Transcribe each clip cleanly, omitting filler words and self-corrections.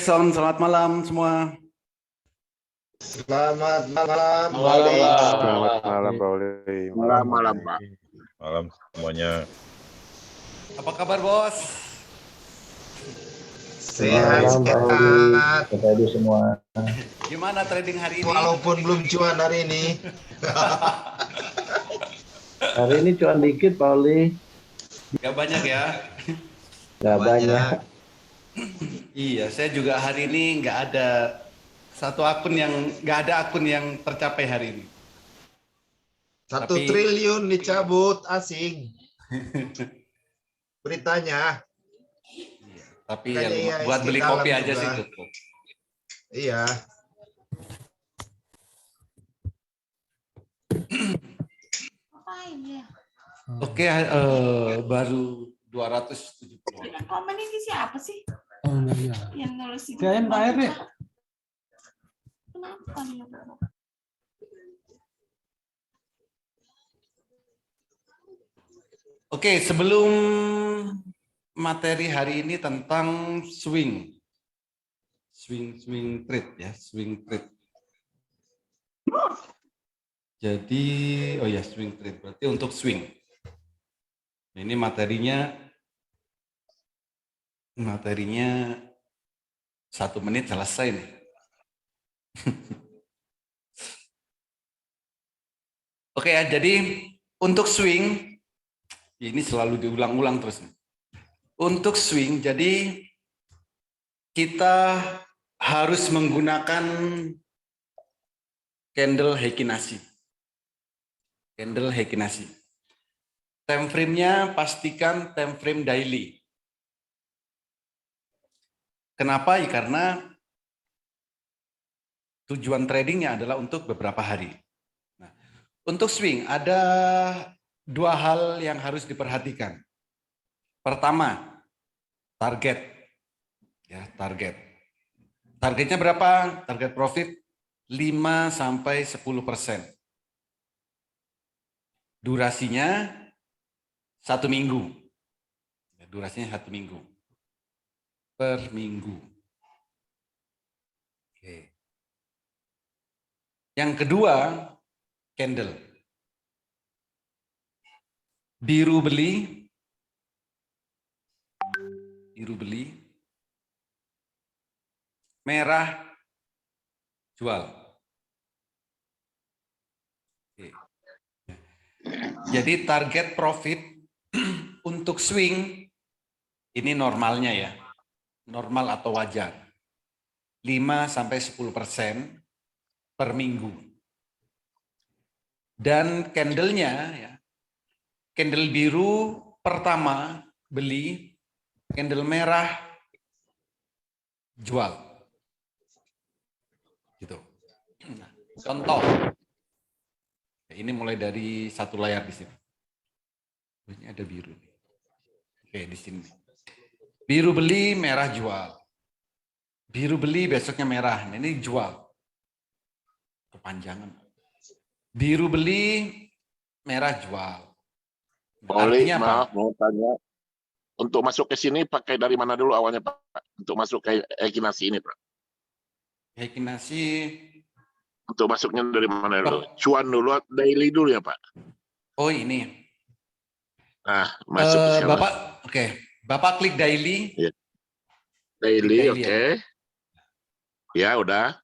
Jackson, selamat malam semua. Selamat malam, Malam, Pak. Selamat malam, Pak Oli. Malam, Pak. Malam semuanya. Apa kabar, Bos? sehat. Tadi semua. Gimana trading hari ini? Walaupun belum cuan hari ini. Hari ini cuan dikit, Pak Oli. Gak banyak ya? Nggak banyak. Iya, saya juga hari ini nggak ada akun yang tercapai hari ini. 1 Tapi- triliun dicabut asing. Beritanya. Tapi Makanya yang iya, buat beli istri kopi dalam aja juga. sih cukup. Iya. Oke, baru 270. Komen ini siapa sih? Oh iya. Yang nulis ini? Kirain Pak Eri. Kenapa dia? Oke, sebelum materi hari ini tentang swing trade ya, swing trade. Jadi, oh ya swing trade berarti untuk swing. Ini materinya 1 menit selesai nih. Oke ya, jadi untuk swing ini selalu diulang-ulang terus. Untuk swing, jadi kita harus menggunakan candle Heikin Ashi. Candle Heikin Ashi. Time frame-nya pastikan time frame daily. Kenapa? Ya, karena tujuan tradingnya adalah untuk beberapa hari. Nah, untuk swing ada 2 hal yang harus diperhatikan. Pertama, target. Ya, target. Targetnya berapa? Target profit 5-10%. Durasinya 1 minggu. Durasinya 1 minggu. Per minggu. Oke. Yang kedua, candle. Biru beli, merah jual. Oke. Jadi target profit untuk swing ini normalnya ya, normal atau wajar, 5-10% per minggu. Dan candlenya ya, candle biru pertama beli, candle merah jual. Gitu. Nah, contoh. Ini mulai dari 1 layar di sini. Ini ada biru. Oke, di sini. Biru beli, merah jual. Biru beli, besoknya merah. Nah, ini jual. Kepanjangan. Biru beli, merah jual. Oli, Artinya apa? maaf mau tanya. Untuk masuk ke sini pakai dari mana dulu awalnya, Pak? Untuk masuk ke Heikin Ashi ini, Pak. Heikin Ashi. Untuk masuknya dari mana dulu? Cuan dulu, daily dulu ya, Pak? Oh ini. Nah, masuk ke sana. Bapak, oke. Bapak klik daily. Ya. Daily, Daily, oke. Ya, udah.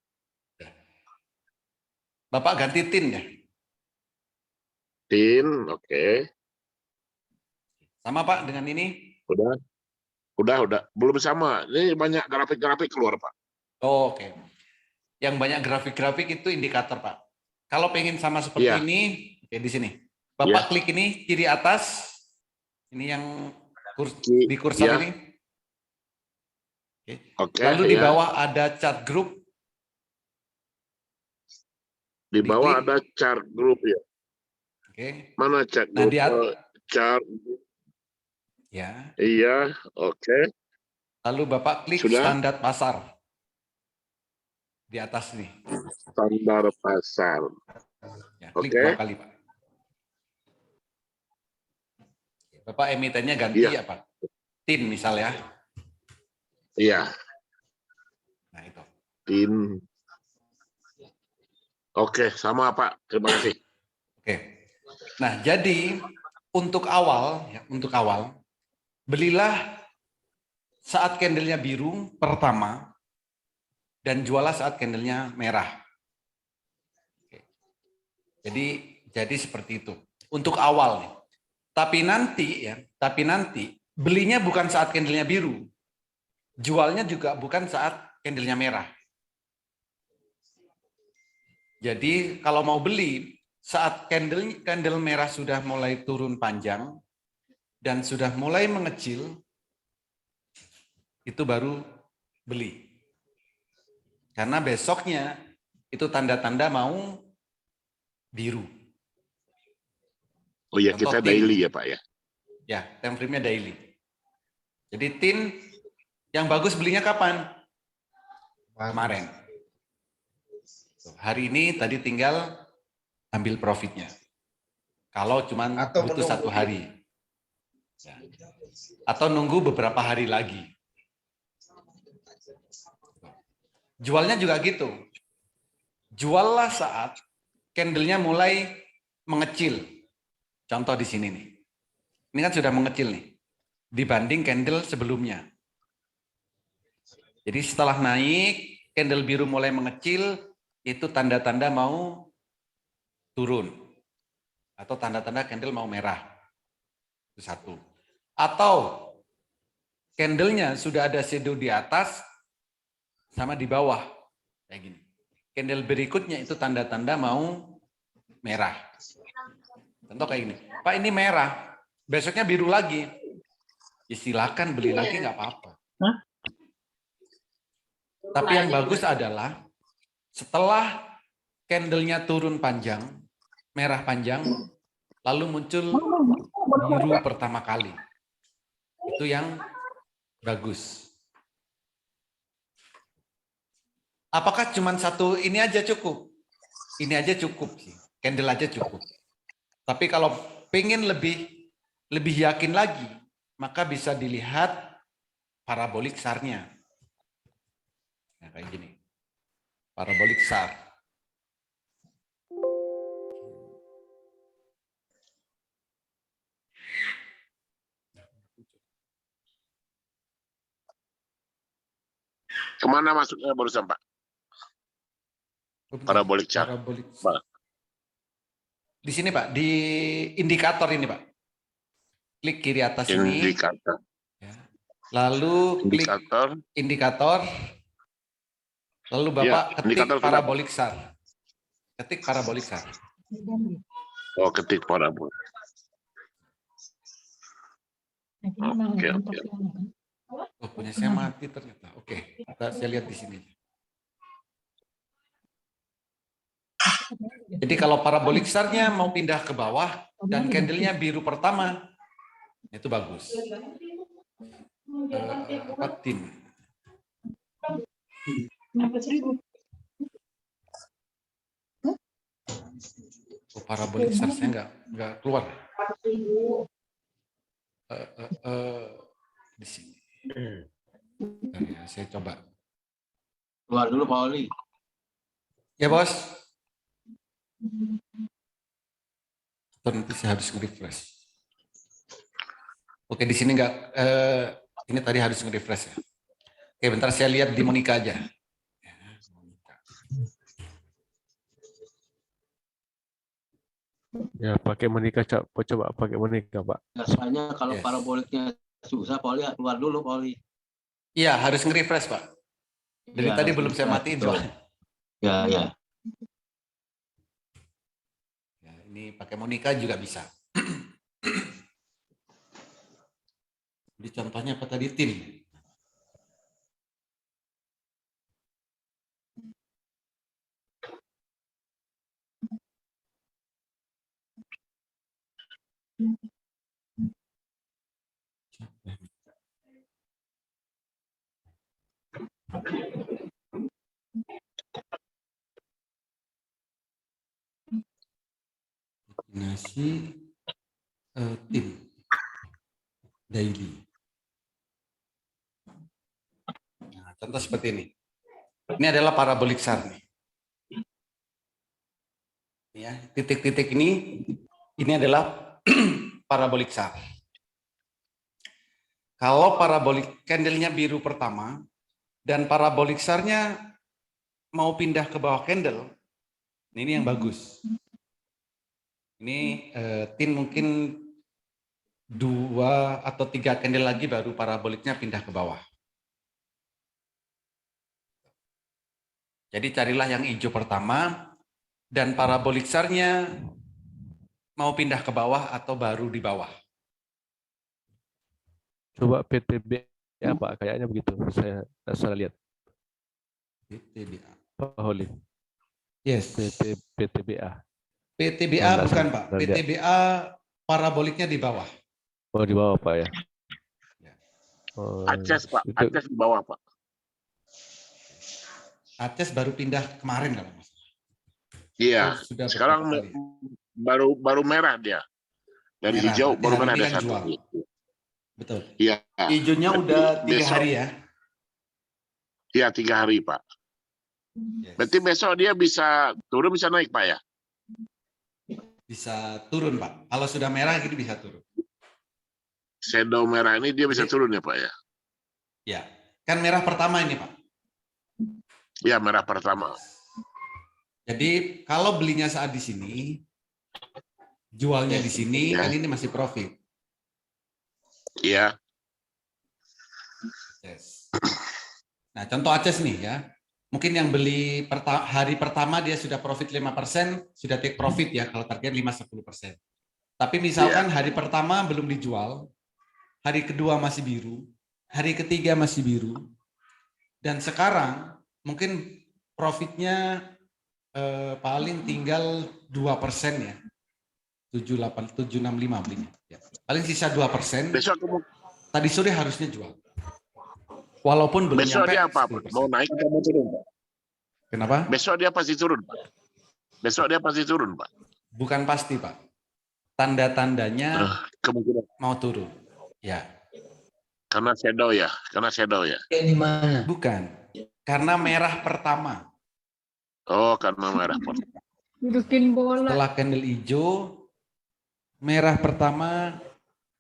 Bapak ganti tin ya. Tin, oke. Sama Pak dengan ini. Udah. Belum sama. Ini banyak grafik-grafik keluar, Pak. Oh, oke. Yang banyak grafik-grafik itu indikator, Pak. Kalau pengen sama seperti Iya. ini, oke di sini. Bapak Iya. klik ini kiri atas. Ini yang di kursor Iya. ini. Oke. Lalu di ya. bawah ada chart group. Di bawah diklik. ada chart group ya. Oke. Mana chart Nah, group? Chart. Ya. Iya, oke. Lalu Bapak klik Sudah? standar pasar. Di atas nih. Standar pasar. Ya, klik Oke. 2 kali, Pak. Bapak emitennya ganti Iya. apa? TIN misal ya. Iya. Tin. Oke, sama Pak. Terima kasih. Oke. Nah, jadi untuk awal, belilah saat candlenya biru pertama dan jualah saat candlenya merah. Oke. Jadi seperti itu. Untuk awal nih. Tapi nanti belinya bukan saat candlenya biru. Jualnya juga bukan saat candlenya merah. Jadi kalau mau beli saat candle merah sudah mulai turun panjang dan sudah mulai mengecil, itu baru beli. Karena besoknya itu tanda-tanda mau biru. Oh iya, Contoh kita tin. daily ya Pak ya. Ya, time frame-nya daily. Jadi tin yang bagus belinya kapan? Kemarin. Hari ini tadi tinggal ambil profitnya. Kalau cuman Atau butuh menunggu 1 hari. Ya. Atau nunggu beberapa hari lagi. Jualnya juga gitu. Juallah saat candlenya mulai mengecil. Contoh di sini nih. Ini kan sudah mengecil nih. Dibanding candle sebelumnya. Jadi setelah naik, candle biru mulai mengecil, itu tanda-tanda mau turun. Atau tanda-tanda candle mau merah. Itu satu. Atau candlenya sudah ada shadow di atas sama di bawah. Kayak gini. Candle berikutnya itu tanda-tanda mau merah. Contoh kayak gini. Pak ini merah, besoknya biru lagi. Ya silakan beli lagi nggak apa-apa. Tapi yang bagus adalah setelah candlenya turun panjang, merah panjang, lalu muncul biru pertama kali. Itu yang bagus. Apakah cuma satu ini aja cukup? Ini aja cukup sih. Candle aja cukup. Tapi kalau pengen lebih yakin lagi, maka bisa dilihat parabolik SAR-nya. Nah, kayak gini. Parabolik SAR. Kemana masuknya barusan Pak? Parabolik chart. Parabolik. Pak. Di sini Pak, di indikator ini Pak. Klik kiri atas ini. Indikator. Ya. Lalu klik Indikator. indikator. Lalu Bapak Ya, ketik indikator parabolik SAR. Ketik parabolik SAR. Oh, ketik parabolik. Oke, oke. Oh, punya saya mati ternyata. Oke, saya lihat di sini. Jadi kalau parabolik SAR-nya mau pindah ke bawah dan candle-nya biru pertama, itu bagus. Apa tin? Oh, parabolik SAR saya nggak keluar. Di sini. Ya, saya coba. Keluar dulu Pak Oli. Ya bos. Atau nanti saya harus nge-refresh. Oke, di sini nggak. Ini tadi harus nge-refresh ya. Oke, bentar saya lihat di Monica aja. Ya, pakai Monica, coba pakai Monica, Pak. Ya, soalnya kalau Yes. paraboliknya susah, Pak Oli keluar dulu, Pak Oli. Iya, harus nge-refresh Pak. Dari Ya, tadi belum saya matiin soalnya. Ya, ya. Ya, ini pakai Monica juga bisa. Di contohnya apa tadi tim? Kombinasi tim daily. Nah, contoh seperti ini. Ini adalah parabolik SAR nih. Ya, titik-titik ini adalah parabolik SAR. Kalau parabolik candle-nya biru pertama dan parabolik SAR-nya mau pindah ke bawah candle, ini yang bagus. Ini tin mungkin 2 atau 3 candle lagi baru paraboliknya pindah ke bawah. Jadi carilah yang hijau pertama dan parabolik SAR-nya mau pindah ke bawah atau baru di bawah. Coba PTB ya Pak, kayaknya begitu. Saya salah lihat. PTBA. Pak Holi. Yes. PTBA. PTBA Oh, bukan saya Pak. lihat. PTBA paraboliknya di bawah. Oh, di bawah Pak ya. Ya. Oh, Aceh Pak, itu Aceh di bawah Pak. Aceh baru pindah kemarin kalau nggak salah. Iya. Oh, sudah Sekarang beberapa kali. baru merah dia. Dari Merah, hijau berarti baru hari merah ini dia kan satu. jual. Betul. Iya. Hijaunya Berarti udah 3 besok- hari ya. Iya 3 hari Pak. Yes. Berarti besok dia bisa turun bisa naik Pak ya? Bisa turun Pak. Kalau sudah merah gitu bisa turun. Shadow merah ini dia bisa Jadi- turun ya Pak ya? Ya. Kan merah pertama ini Pak. Iya merah pertama. Jadi kalau belinya saat di sini, jualnya di sini, Ya. kan ini masih profit. Iya. Yes. Nah, contoh Aceh nih ya. Mungkin yang beli hari pertama dia sudah profit 5%, sudah take profit ya kalau target 5-10%. Tapi misalkan hari pertama belum dijual, hari kedua masih biru, hari ketiga masih biru, dan sekarang mungkin profitnya paling tinggal 2% ya. 765 belinya. Ya. Paling sisa 2%. Besok kamu Tadi sore harusnya jual. Walaupun belum besok nyampe dia apa? 10%. Mau naik atau mau turun Pak? Kenapa? Besok dia pasti turun Pak. Besok dia pasti turun Pak. Bukan pasti, Pak. Tanda-tandanya Kemungkinan mau turun. Ya, karena shadow ya, Kayak di mana? bukan. Karena merah pertama. Oh, karena merah Pak. Dudukin bola. Setelah candle hijau, merah pertama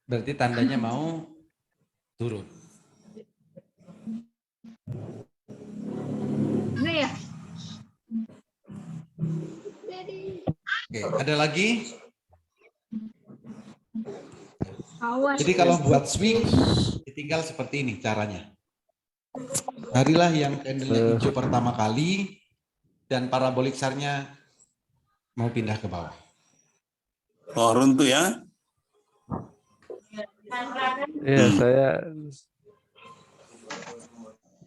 berarti tandanya mau turun. Ini ya. Oke, ada lagi? Awas. Jadi kalau buat swing, tinggal seperti ini caranya. Carilah yang candle hijau pertama kali dan parabolik SAR-nya mau pindah ke bawah. Oh, runtuh ya? Iya, saya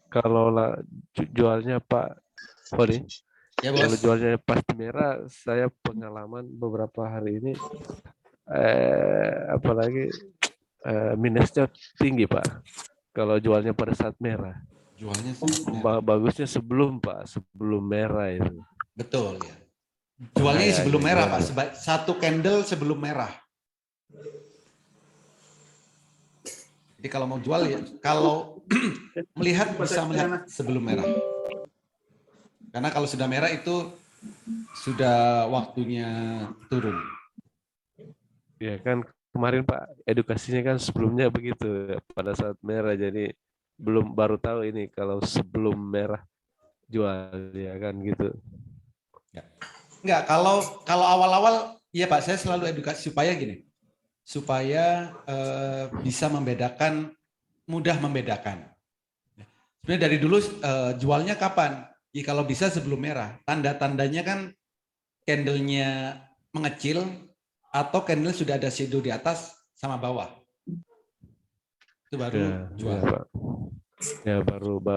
kalau jualnya Pak Holi, Ya, kalau Bos. jualnya pasti merah, saya pengalaman beberapa hari ini, apalagi minusnya tinggi Pak. Kalau jualnya pada saat merah, Jualnya sebenarnya. bagusnya sebelum Pak, sebelum merah itu. Betul ya. Jualnya Ya, sebelum ya, merah, ya. Pak. Satu candle sebelum merah. Jadi kalau mau jual ya, kalau melihat bisa melihat sebelum merah. Karena kalau sudah merah itu sudah waktunya turun. Ya kan kemarin Pak, edukasinya kan sebelumnya begitu pada saat merah, jadi baru tahu ini kalau sebelum merah jual ya kan gitu. Enggak, kalau awal-awal iya Pak, saya selalu edukasi supaya gini. Supaya bisa membedakan, mudah membedakan. Sebenarnya dari dulu jualnya kapan? Ya, kalau bisa sebelum merah. Tanda-tandanya kan candlenya mengecil atau candle sudah ada shadow di atas sama bawah. Itu baru jual. Ya, Pak. Ya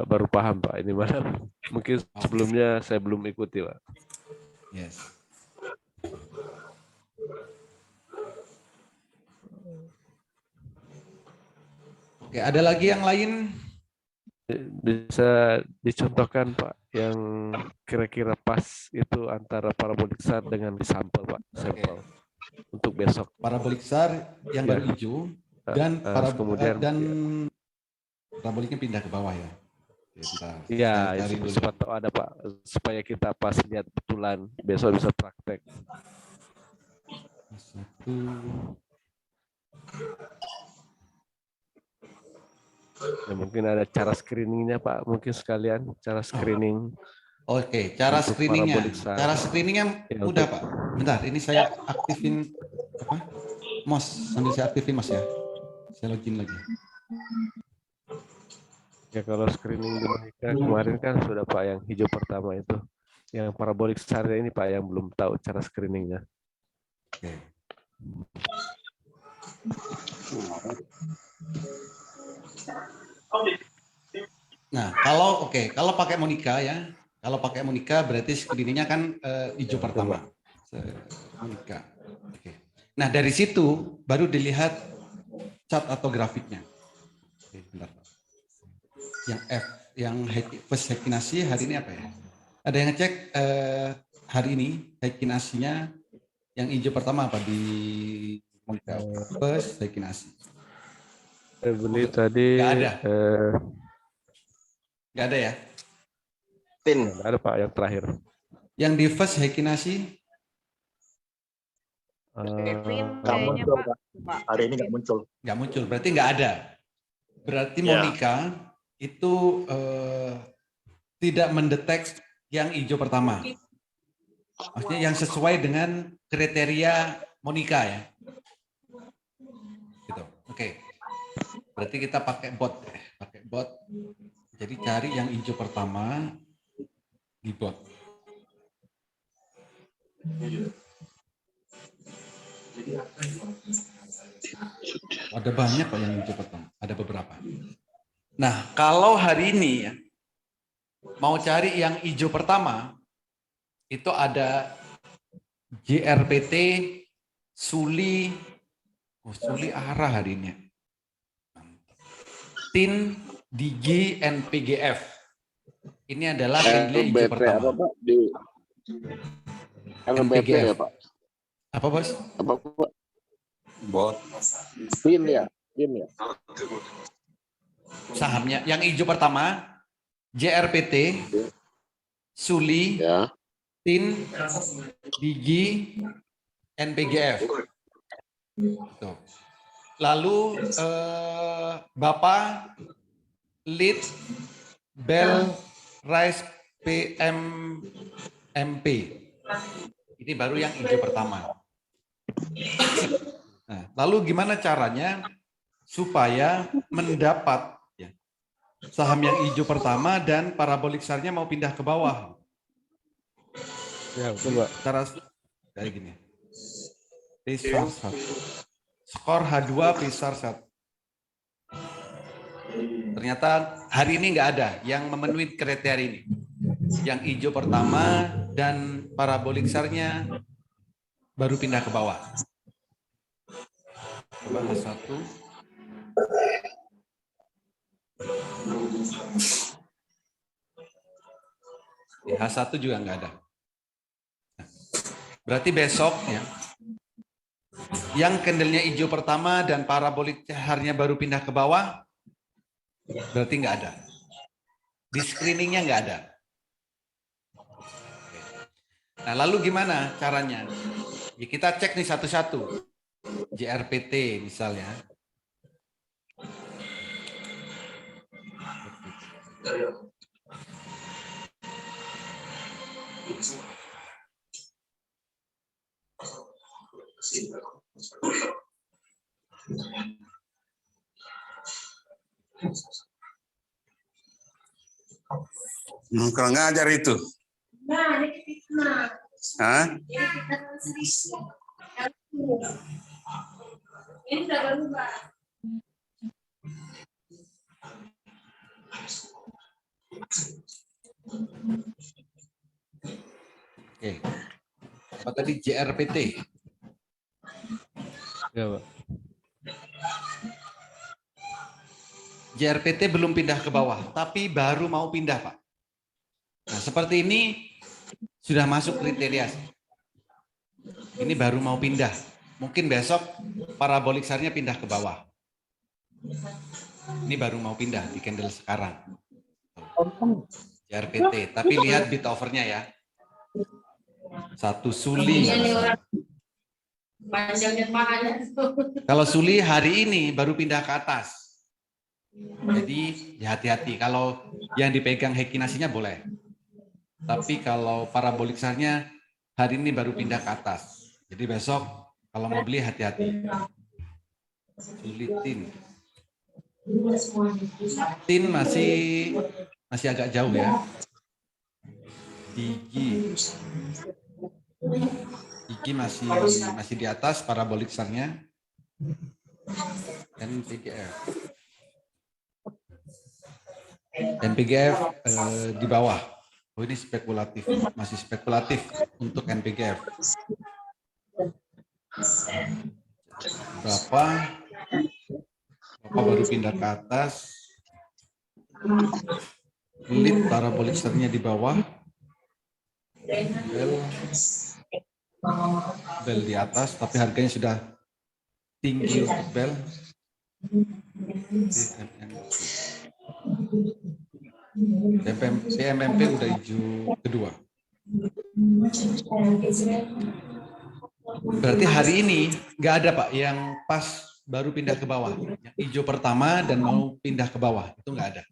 baru paham Pak ini mana. Mungkin sebelumnya saya belum ikuti Pak. Yes. Oke, ada lagi yang lain? Bisa dicontohkan Pak yang kira-kira pas itu antara parabolik SAR dengan sampel Pak, sampel untuk besok. Parabolik SAR yang Ya. baru hijau dan Kemudian paraboliknya pindah ke bawah ya. Bentar, Iya, saya cari dulu. siapa tahu ada Pak, supaya kita pas lihat betulan besok bisa praktek. Satu. Ya, mungkin ada cara screeningnya Pak, mungkin sekalian cara screening. Oke, cara Untuk screeningnya. parabolik SAR. Cara screeningnya Ya, mudah untuk- Pak. Bentar, ini saya aktifin apa? MOS, sambil saya aktifin MOS ya. Saya login lagi. Ya kalau screening di Monika kemarin kan sudah Pak yang hijau pertama itu. Yang parabolik SAR ini Pak yang belum tahu cara screeningnya. Oke. Nah, kalau pakai Monika ya, kalau pakai Monika berarti screeningnya kan hijau pertama. Monika. Oke. Nah, dari situ baru dilihat chart atau grafiknya. Oke, bentar. Yang F, yang first Heikinasi hari ini apa ya? Ada yang ngecek hari ini Heikinasinya yang hijau pertama apa di Monika? First Heikinasi. Saya beli tadi. Nggak ada. Nggak ada ya? Nggak ada Pak yang terakhir. Yang di first Heikinasi Nggak muncul, Pak. Hari ini nggak muncul. nggak muncul, berarti nggak ada. Berarti Monika itu tidak mendeteksi yang hijau pertama. Maksudnya yang sesuai dengan kriteria Monika ya. Gitu. Oke. Berarti kita pakai bot ya. Pakai bot. Jadi cari yang hijau pertama di bot. Ada banyak kok yang hijau pertama. Ada beberapa. Nah, kalau hari ini ya, mau cari yang hijau pertama, itu ada JRPT, Suli, Suli arah hari ini. TIN, DG, NPGF. Ini adalah candle hijau LBP pertama. apa Pak? Di LBP NPGF. ya Pak? Apa bos? Apa Pak? Bot. PIN ya? PIN ya? Sahamnya yang hijau pertama JRPT, Suli, Ya. TIN, DG, NPGF. Tuh. Lalu Bapak Lead Bell Rice PMMP. Ini baru yang hijau pertama. Nah, lalu gimana caranya supaya mendapat ya, saham yang hijau pertama dan parabolik SAR-nya mau pindah ke bawah? Ya, betul Pak. Cara kayak gini. P-SAR 1. Skor H2 P-SAR 1. Ternyata hari ini nggak ada yang memenuhi kriteria ini. Yang hijau pertama dan parabolik SAR-nya baru pindah ke bawah. Coba H1. H1 juga nggak ada. Berarti besok ya, yang candlenya hijau pertama dan parabolik SAR-nya baru pindah ke bawah, berarti nggak ada. Di screeningnya nggak ada. Nah, lalu gimana caranya? Ya, kita cek nih satu-satu. JRPT misalnya. Kurang ngajar itu. Hah? Oke. Apa tadi JRPT? Ya, Pak. JRPT belum pindah ke bawah, tapi baru mau pindah, Pak. Nah, seperti ini sudah masuk kriteria. Ini baru mau pindah. Mungkin besok parabolik SAR-nya pindah ke bawah. Ini baru mau pindah di candle sekarang. JRPT. Tapi lihat bit overnya ya. 1 Suli. Kalau Suli hari ini baru pindah ke atas. Jadi ya hati-hati. Kalau yang dipegang hekinasinya boleh. Tapi kalau parabolik SAR-nya hari ini baru pindah ke atas. Jadi besok kalau mau beli hati-hati. Sulitin. Tin masih agak jauh ya. Gigi masih di atas parabolik SAR-nya. NPGF di bawah. Oh ini spekulatif, masih spekulatif untuk NPGF. Berapa baru pindah ke atas. Lead parabolik SAR-nya di bawah. Bel di atas, tapi harganya sudah tinggi untuk bel. PMMP udah hijau kedua. Berarti hari ini nggak ada Pak yang pas baru pindah ke bawah. Yang hijau pertama dan mau pindah ke bawah, itu nggak ada.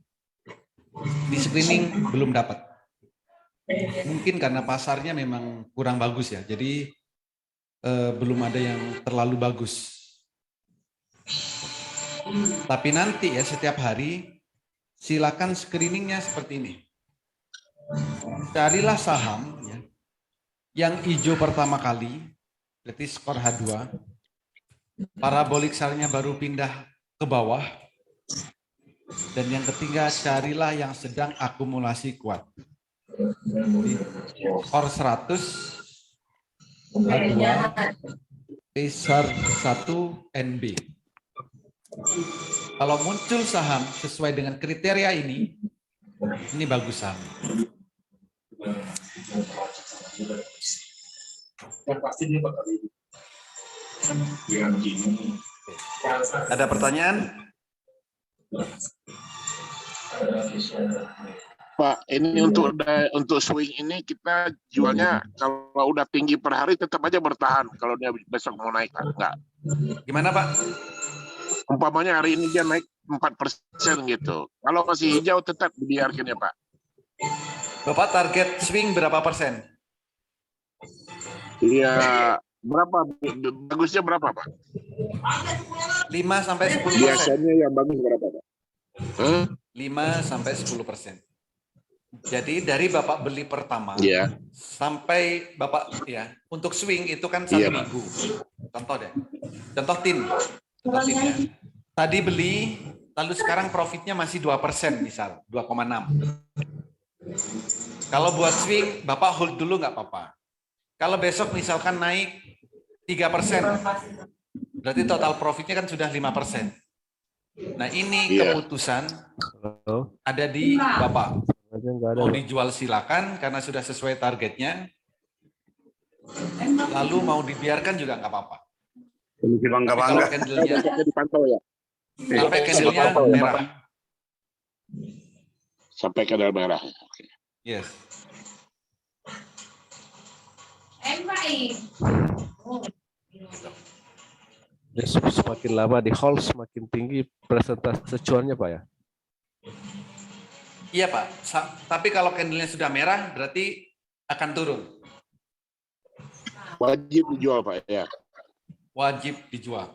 Di screening belum dapat. Mungkin karena pasarnya memang kurang bagus ya, jadi belum ada yang terlalu bagus. Tapi nanti ya setiap hari silakan screeningnya seperti ini. Carilah saham ya, yang hijau pertama kali, berarti skor H2, parabolik SAR-nya baru pindah ke bawah, dan yang ketiga carilah yang sedang akumulasi kuat. Jadi, skor 100, H2, SAR 1, NB. Kalau muncul saham sesuai dengan kriteria ini bagus saham. Ada pertanyaan? Pak, ini untuk swing ini kita jualnya kalau udah tinggi per hari tetap aja bertahan kalau dia besok mau naik enggak? Gimana Pak? Umpamanya hari ini dia naik 4% gitu. Kalau masih hijau tetap dibiarkan ya Pak. Bapak target swing berapa persen? Iya, berapa? Bagusnya berapa Pak? 5-10%. Biasanya yang bagus berapa Pak? 5-10%. Jadi dari Bapak beli pertama sampai Bapak ya untuk swing itu kan 1 minggu. Contoh deh. Contoh tin ya. Tadi beli lalu sekarang profitnya masih 2% misal, 2,6. Kalau buat swing Bapak hold dulu nggak apa-apa. Kalau besok misalkan naik 3%, berarti total profitnya kan sudah 5%. Nah ini keputusan ada di Bapak. Mau dijual silakan karena sudah sesuai targetnya. Lalu mau dibiarkan juga nggak apa-apa. Kalau candle-nya sampai candle-nya merah. Sampai candle merah. Oke. Yes. Semakin lama di hold semakin tinggi persentase cuannya Pak ya? Iya Pak, tapi kalau candle-nya sudah merah berarti akan turun. Wajib dijual Pak ya. Wajib dijual.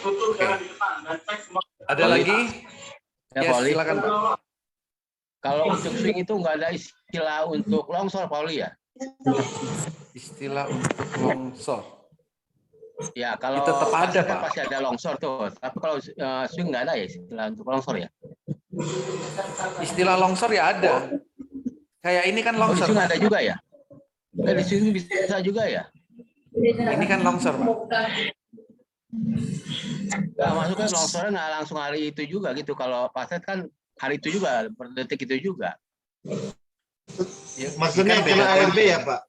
Oke. Ada lagi? Ya, Pauli. Silakan Pak. Kalau untuk swing itu nggak ada istilah untuk longsor, Pauli ya? Istilah untuk longsor. Ya, kalau tetap ada, kan Pak. pasti ada longsor tuh. Tapi kalau swing nggak ada ya istilah untuk longsor ya? Istilah longsor ya ada. Kayak ini kan Oh, di longsor. swing ada juga ya? Di swing bisa juga ya? Ini kan longsor, Pak. Nah, maksudnya longsornya nggak langsung hari itu juga gitu. Kalau paset kan hari itu juga, per detik itu juga. Ya, Maksudnya kan kena beda ARB poin. ya Pak?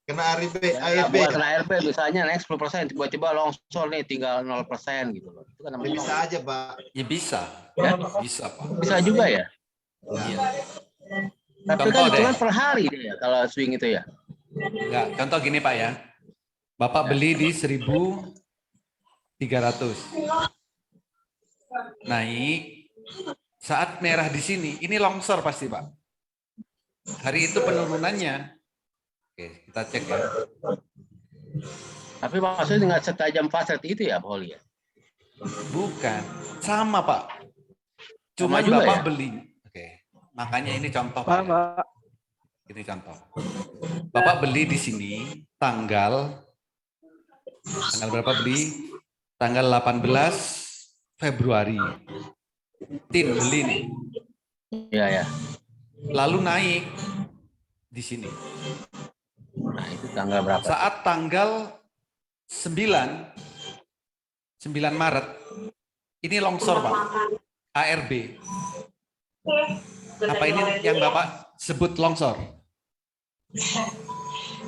Kena ARB, Ya, ARB. bukan kena ARB, misalnya naik 10%, tiba-tiba longsor nih tinggal 0% gitu loh. Itu kan namanya Bisa aja, Pak. Ya bisa. Ya? Bisa, Pak. Bisa juga ya. Iya. Tapi Contoh kan itu deh. kan per hari deh ya, kalau swing itu ya. Enggak, contoh gini Pak ya. Bapak beli di 1.300. Naik. Saat merah di sini, ini longsor pasti Pak. Hari itu penurunannya. Oke, kita cek ya. Tapi maksudnya dengan setajam fast rate itu ya, Poli ya? Bukan. Sama Pak. Cuma Sama juga Bapak ya? beli. Oke. Makanya ini contoh Pak. Sama. Ini contoh. Bapak beli di sini tanggal berapa beli? Tanggal 18 Februari. Tin beli nih. Iya ya. Lalu naik di sini. Nah, itu tanggal berapa? Saat tanggal 9 Maret ini longsor Pak. ARB. Apa ini yang Bapak sebut longsor?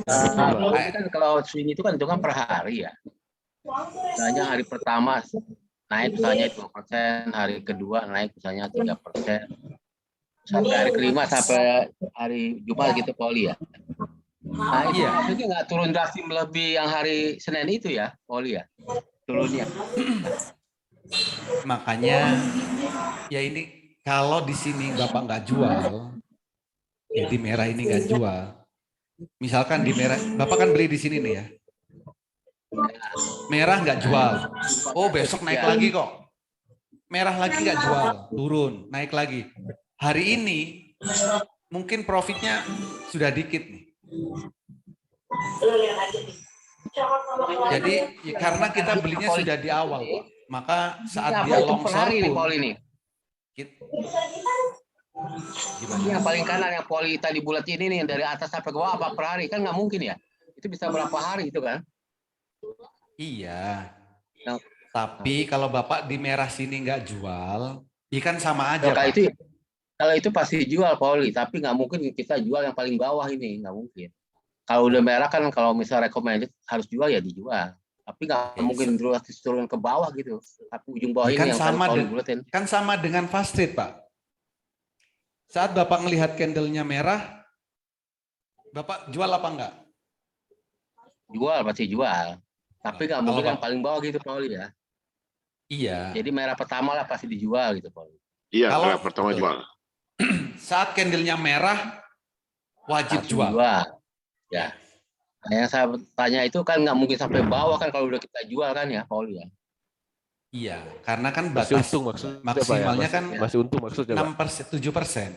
Ini kan kalau swing itu kan per hari ya. Misalnya hari pertama naik misalnya 2%, hari kedua naik misalnya 3%. Sampai hari kelima sampai hari Jumat gitu Poli ya. Nah, itu Iya. maksudnya nggak turun drastis melebihi yang hari Senin itu ya, Poli ya. Turunnya. Makanya ya ini kalau di sini Bapak nggak jual, ya di merah ini nggak jual. Misalkan di merah, Bapak kan beli di sini nih ya. Merah nggak jual. Oh besok naik lagi kok. Merah lagi nggak jual, turun, naik lagi. Hari ini mungkin profitnya sudah dikit nih. Jadi ya, karena kita belinya sudah di awal, Pak. Maka saat dia Itu per longsor hari nih pun, Poli nih. gimana? Yang paling kanan yang Poli tadi bulat ini nih dari atas sampai ke bawah apa per hari kan nggak mungkin ya. Itu bisa berapa hari itu kan? Iya. Yang- Tapi kalau Bapak di merah sini nggak jual, ikan sama aja, Kalau Pak. itu kalau itu pasti jual Poli, tapi nggak mungkin kita jual yang paling bawah ini, nggak mungkin. Kalau udah merah kan kalau misal recommended harus jual ya dijual. Tapi nggak Oke. mungkin drastis turun ke bawah gitu. Tapi ujung bawah Ya ini kan yang sama Poli de- bulatin. Kan sama dengan fast trade, Pak. Saat Bapak melihat candlenya merah, Bapak jual apa enggak? Jual pasti jual. Tapi nggak Kalau mungkin yang Bapak- paling bawah gitu Poli ya. Iya. Jadi merah pertama lah pasti dijual gitu Poli. Iya, Kalau- kalau pertama jual. Saat candlenya merah, wajib Langsung jual. Ya. Nah, yang saya tanya itu kan nggak mungkin sampai bawah kan kalau udah kita jual kan ya Poli ya. Iya, karena kan Masih batas untung maksudnya Pak ya? maksimalnya Masih- kan masih untung maksudnya Pak. 6%, 7%.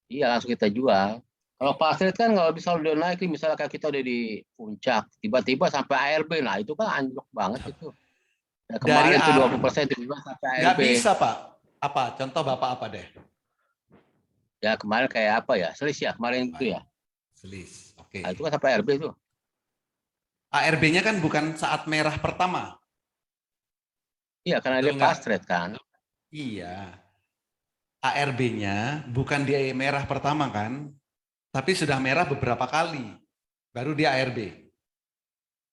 Iya langsung kita jual. Kalau fast rate kan kalau bisa udah naik nih, misalnya kayak kita udah di puncak, tiba-tiba sampai ARB, nah itu kan anjlok banget itu. Ya, kemarin itu 20% tiba-tiba sampai Nggak ARB. bisa, Pak. Apa? Contoh Bapak apa deh? Ya kemarin kayak apa ya? Selis ya kemarin itu ya. Selis. Oke. Nah, itu kan sampai ARB itu. ARB-nya kan bukan saat merah pertama. Iya karena Betul dia nggak? fast rate kan. Iya. ARB-nya bukan di merah pertama kan, tapi sudah merah beberapa kali, baru dia ARB.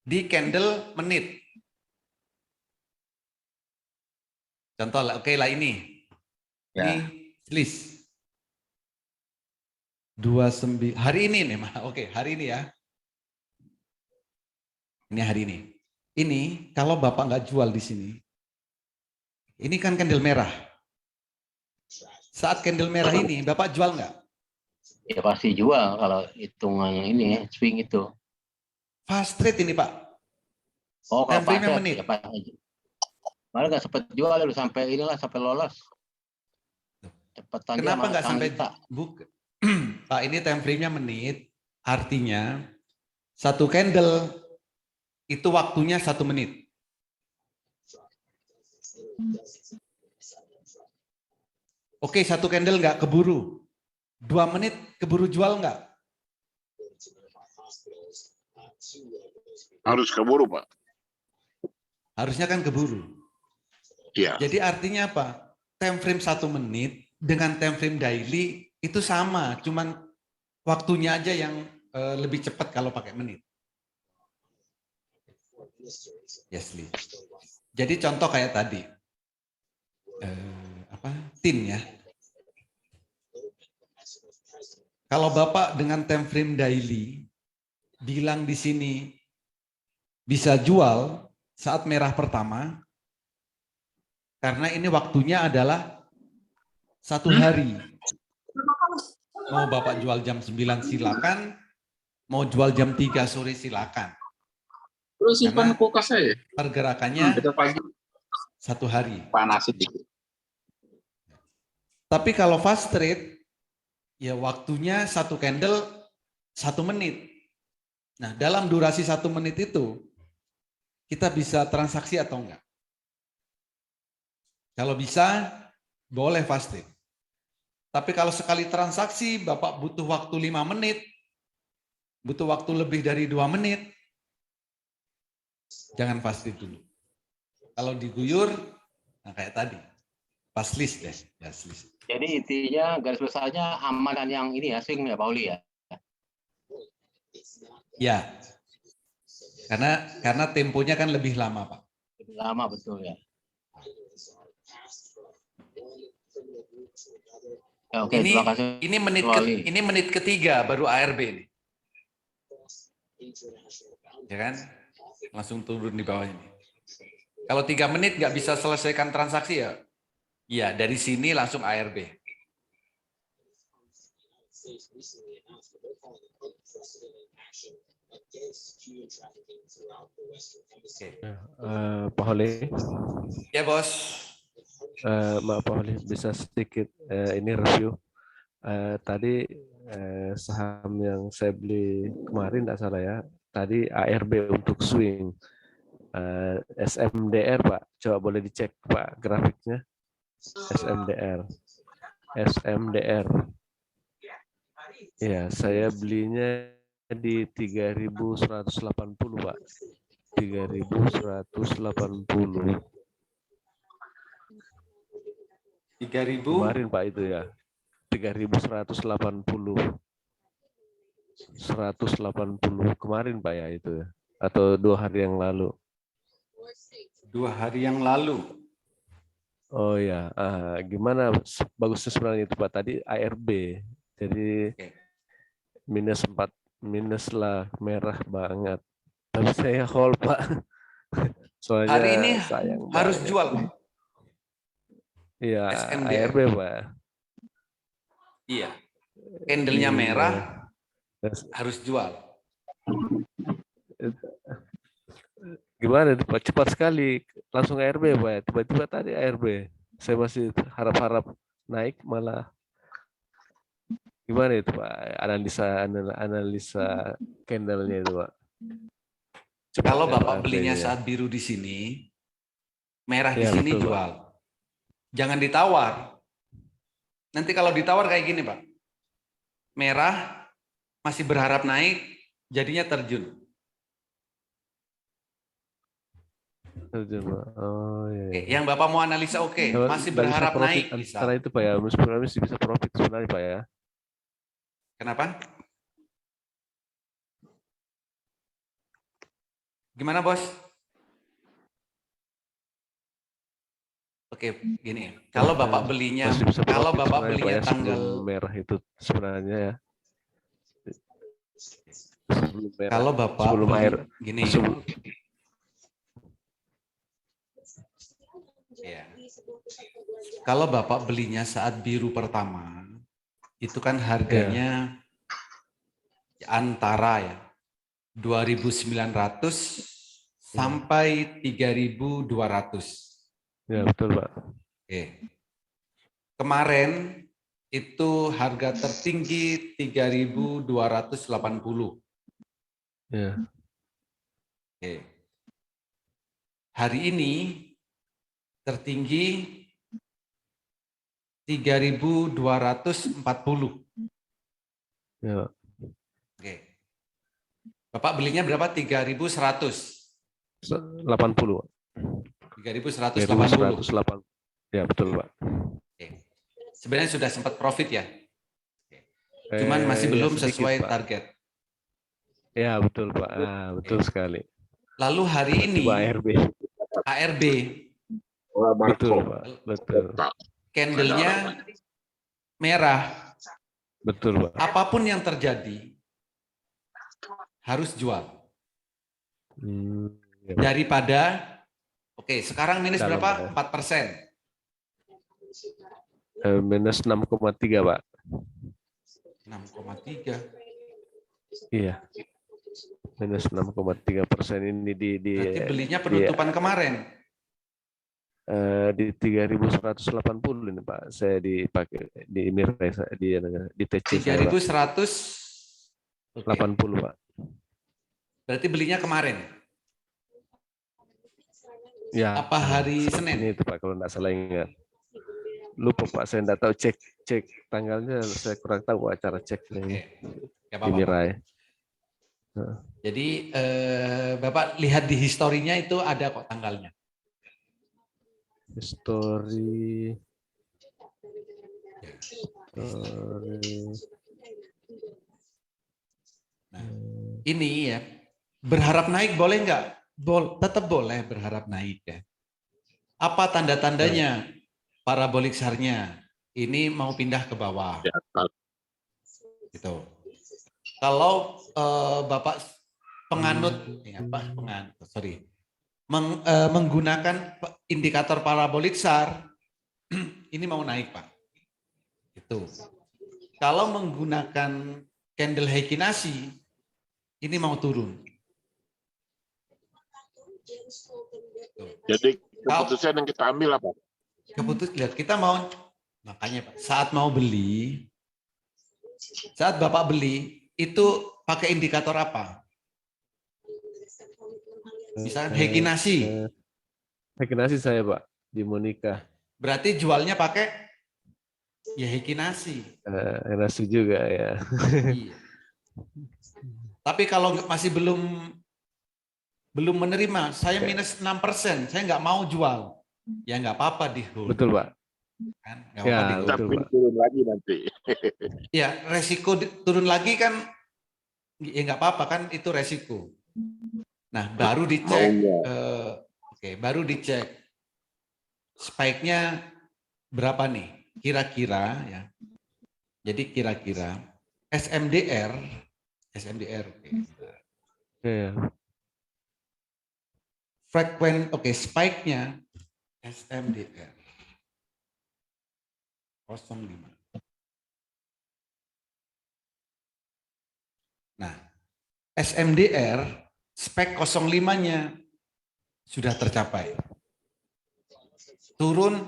Di candle menit. Contoh lah, oke lah ini. Ya. Ini list. 29 hari ini nih, oke hari ini ya. Ini hari ini. Ini kalau Bapak nggak jual di sini, ini kan candle merah. Saat candle merah ini, Bapak jual nggak? Ya pasti jual kalau hitungan ini swing itu. Fast trade ini Pak. Oh kalau Time frame-nya fast rate, menit. ya pasti. Malah nggak sempat jual udah sampai inilah sampai lolos. Cepetan dia Kenapa sama nggak sampai Sanita. buka? Pak ini time frame-nya menit, artinya satu candle itu waktunya 1 menit. Oke, satu candle nggak keburu. 2 menit keburu jual nggak? Harus keburu, Pak. Harusnya kan keburu. Iya. Jadi artinya apa? Time frame 1 menit dengan time frame daily itu sama, cuman waktunya aja yang lebih cepat kalau pakai menit. Yes, Lee. Jadi contoh kayak tadi, tin ya. Kalau Bapak dengan time frame daily bilang di sini bisa jual saat merah pertama, karena ini waktunya adalah 1 hari. Mau Bapak jual jam 9 silakan, mau jual jam 3 sore silakan. Terus simpan Karena kulkas saya. pergerakannya Kita pagi 1 hari. panasin dikit. Tapi kalau fast trade, ya waktunya 1 candle 1 menit. Nah, dalam durasi 1 menit itu, kita bisa transaksi atau enggak? Kalau bisa, boleh fast trade. Tapi kalau sekali transaksi, Bapak butuh waktu 5 menit, butuh waktu lebih dari 2 menit, jangan fast trade dulu. Kalau diguyur, nah kayak tadi, fast list deh. Fast list. Jadi intinya garis besarnya aman yang ini ya, swing ya, Pauli ya. Ya, karena temponya kan lebih lama, Pak. Lebih lama betul ya. Ya, oke, terima kasih. Ini menit ketiga baru ARB ini. Ya kan? Langsung turun di bawah ini. Kalau 3 menit nggak bisa selesaikan transaksi ya, ya dari sini langsung ARB. Pak Holi. Ya bos. Maaf Pak Holi, bisa sedikit ini review. Tadi saham yang saya beli kemarin tidak salah ya. Tadi ARB untuk swing. SMDR Pak, coba boleh dicek Pak grafiknya. SMDR. Ya, saya belinya di 3.180 Pak. 3.180. 3.000 kemarin Pak itu ya. 3.180. 180 kemarin Pak ya itu ya. Atau 2 hari yang lalu. 2 hari yang lalu. Oh ya, gimana bagusnya sebenarnya itu Pak tadi ARB. Jadi minus lah, merah banget. Tapi saya hold Pak. Soalnya Hari ini sayang harus banget. jual. Iya, SMDR. ARB Pak. Iya. Candlenya merah harus jual. Gimana itu Pak? Cepat sekali langsung ARB Pak. Tiba-tiba tadi ARB. Saya masih harap-harap naik malah. Gimana itu Pak? Analisa candle-nya itu Pak. Cepat Kalau kan Bapak ARB-nya? belinya saat biru di sini, merah di Ya, sini betul, Pak. jual. Jangan ditawar. Nanti kalau ditawar kayak gini Pak. Merah masih berharap naik, jadinya terjun. Oh iya. Oke, yang Bapak mau analisa oke, masih Nggak bisa berharap profit naik bisa. antara itu Pak ya, sebenarnya bisa profit sebenarnya Pak ya. Kenapa? Gimana bos? Oke, gini. Kalau Bapak belinya, Masih bisa kalau profit Bapak sebenarnya, Pak, belinya ya, sebelum tanggal, merah itu sebenarnya ya. Sebelum merah, kalau Bapak sebelum beli, air, gini. Ya. Kalau Bapak belinya saat biru pertama, itu kan harganya antara ya 2.900 sampai 3.200. Ya betul Pak. Oke. Kemarin itu harga tertinggi 3.280. Ya. Oke. Hari ini tertinggi 3.240. Ya. Oke. Bapak belinya berapa? 3.100. 80. 3.180. 180. Ya betul Pak. Oke. Sebenarnya sudah sempat profit ya. Cuman masih belum sedikit, sesuai Pak. target. Ya betul Pak, betul sekali. Lalu hari ini Tiba ARB. ARB, Wah, Betul Marco. Pak, betul. Tak. candlenya merah. Betul Pak. Apapun yang terjadi harus jual. Ya, Pak. Daripada, oke, sekarang minus Dalam, berapa? ya. 4%. Minus 6,3 Pak. 6,3. Iya. Minus 6,3% ini Berarti belinya penutupan kemarin. di 3.180 ini Pak. Saya dipakai di Mirai di TC saya Pak. 3.180, oke. 80 Pak. Berarti belinya kemarin. Ya. Apa hari seperti Senin? Ini itu Pak kalau nggak salah ingat. Lupa Pak, saya nggak tahu cek tanggalnya, saya kurang tahu acara ceknya Oke. di Gak apa-apa. Mirai. Jadi Bapak lihat di historinya itu ada kok tanggalnya. Story. Nah, ini ya, berharap naik boleh nggak? Tetap boleh berharap naik ya. Apa tanda-tandanya? Parabolik SAR-nya ini mau pindah ke bawah. Ya, Gitu. Kalau Bapak penganut, menggunakan indikator parabolik SAR, ini mau naik Pak. Itu. Kalau menggunakan candle Heikinasi, ini mau turun. Jadi keputusan yang kita ambil apa? Lihat kita mau, makanya Pak, saat Bapak beli, itu pakai indikator apa? Misalkan Heikinasi. Heikinasi saya Pak, di Monika. Berarti jualnya pakai ya Heikinasi. Heikinasi juga ya. Iya. Tapi kalau masih belum menerima, saya minus 6%, saya nggak mau jual. Ya nggak apa-apa di hold. Betul Pak. Kan? Nggak apa-apa di hold. Tapi Betul, Pak. turun lagi nanti. Ya resiko turun lagi kan, ya nggak apa-apa kan, itu resiko. Nah baru dicek, baru dicek spike-nya berapa nih, kira-kira ya. Jadi kira-kira SMDR, Ya. spike-nya SMDR 05. Nah, SMDR spek 05-nya sudah tercapai. Turun,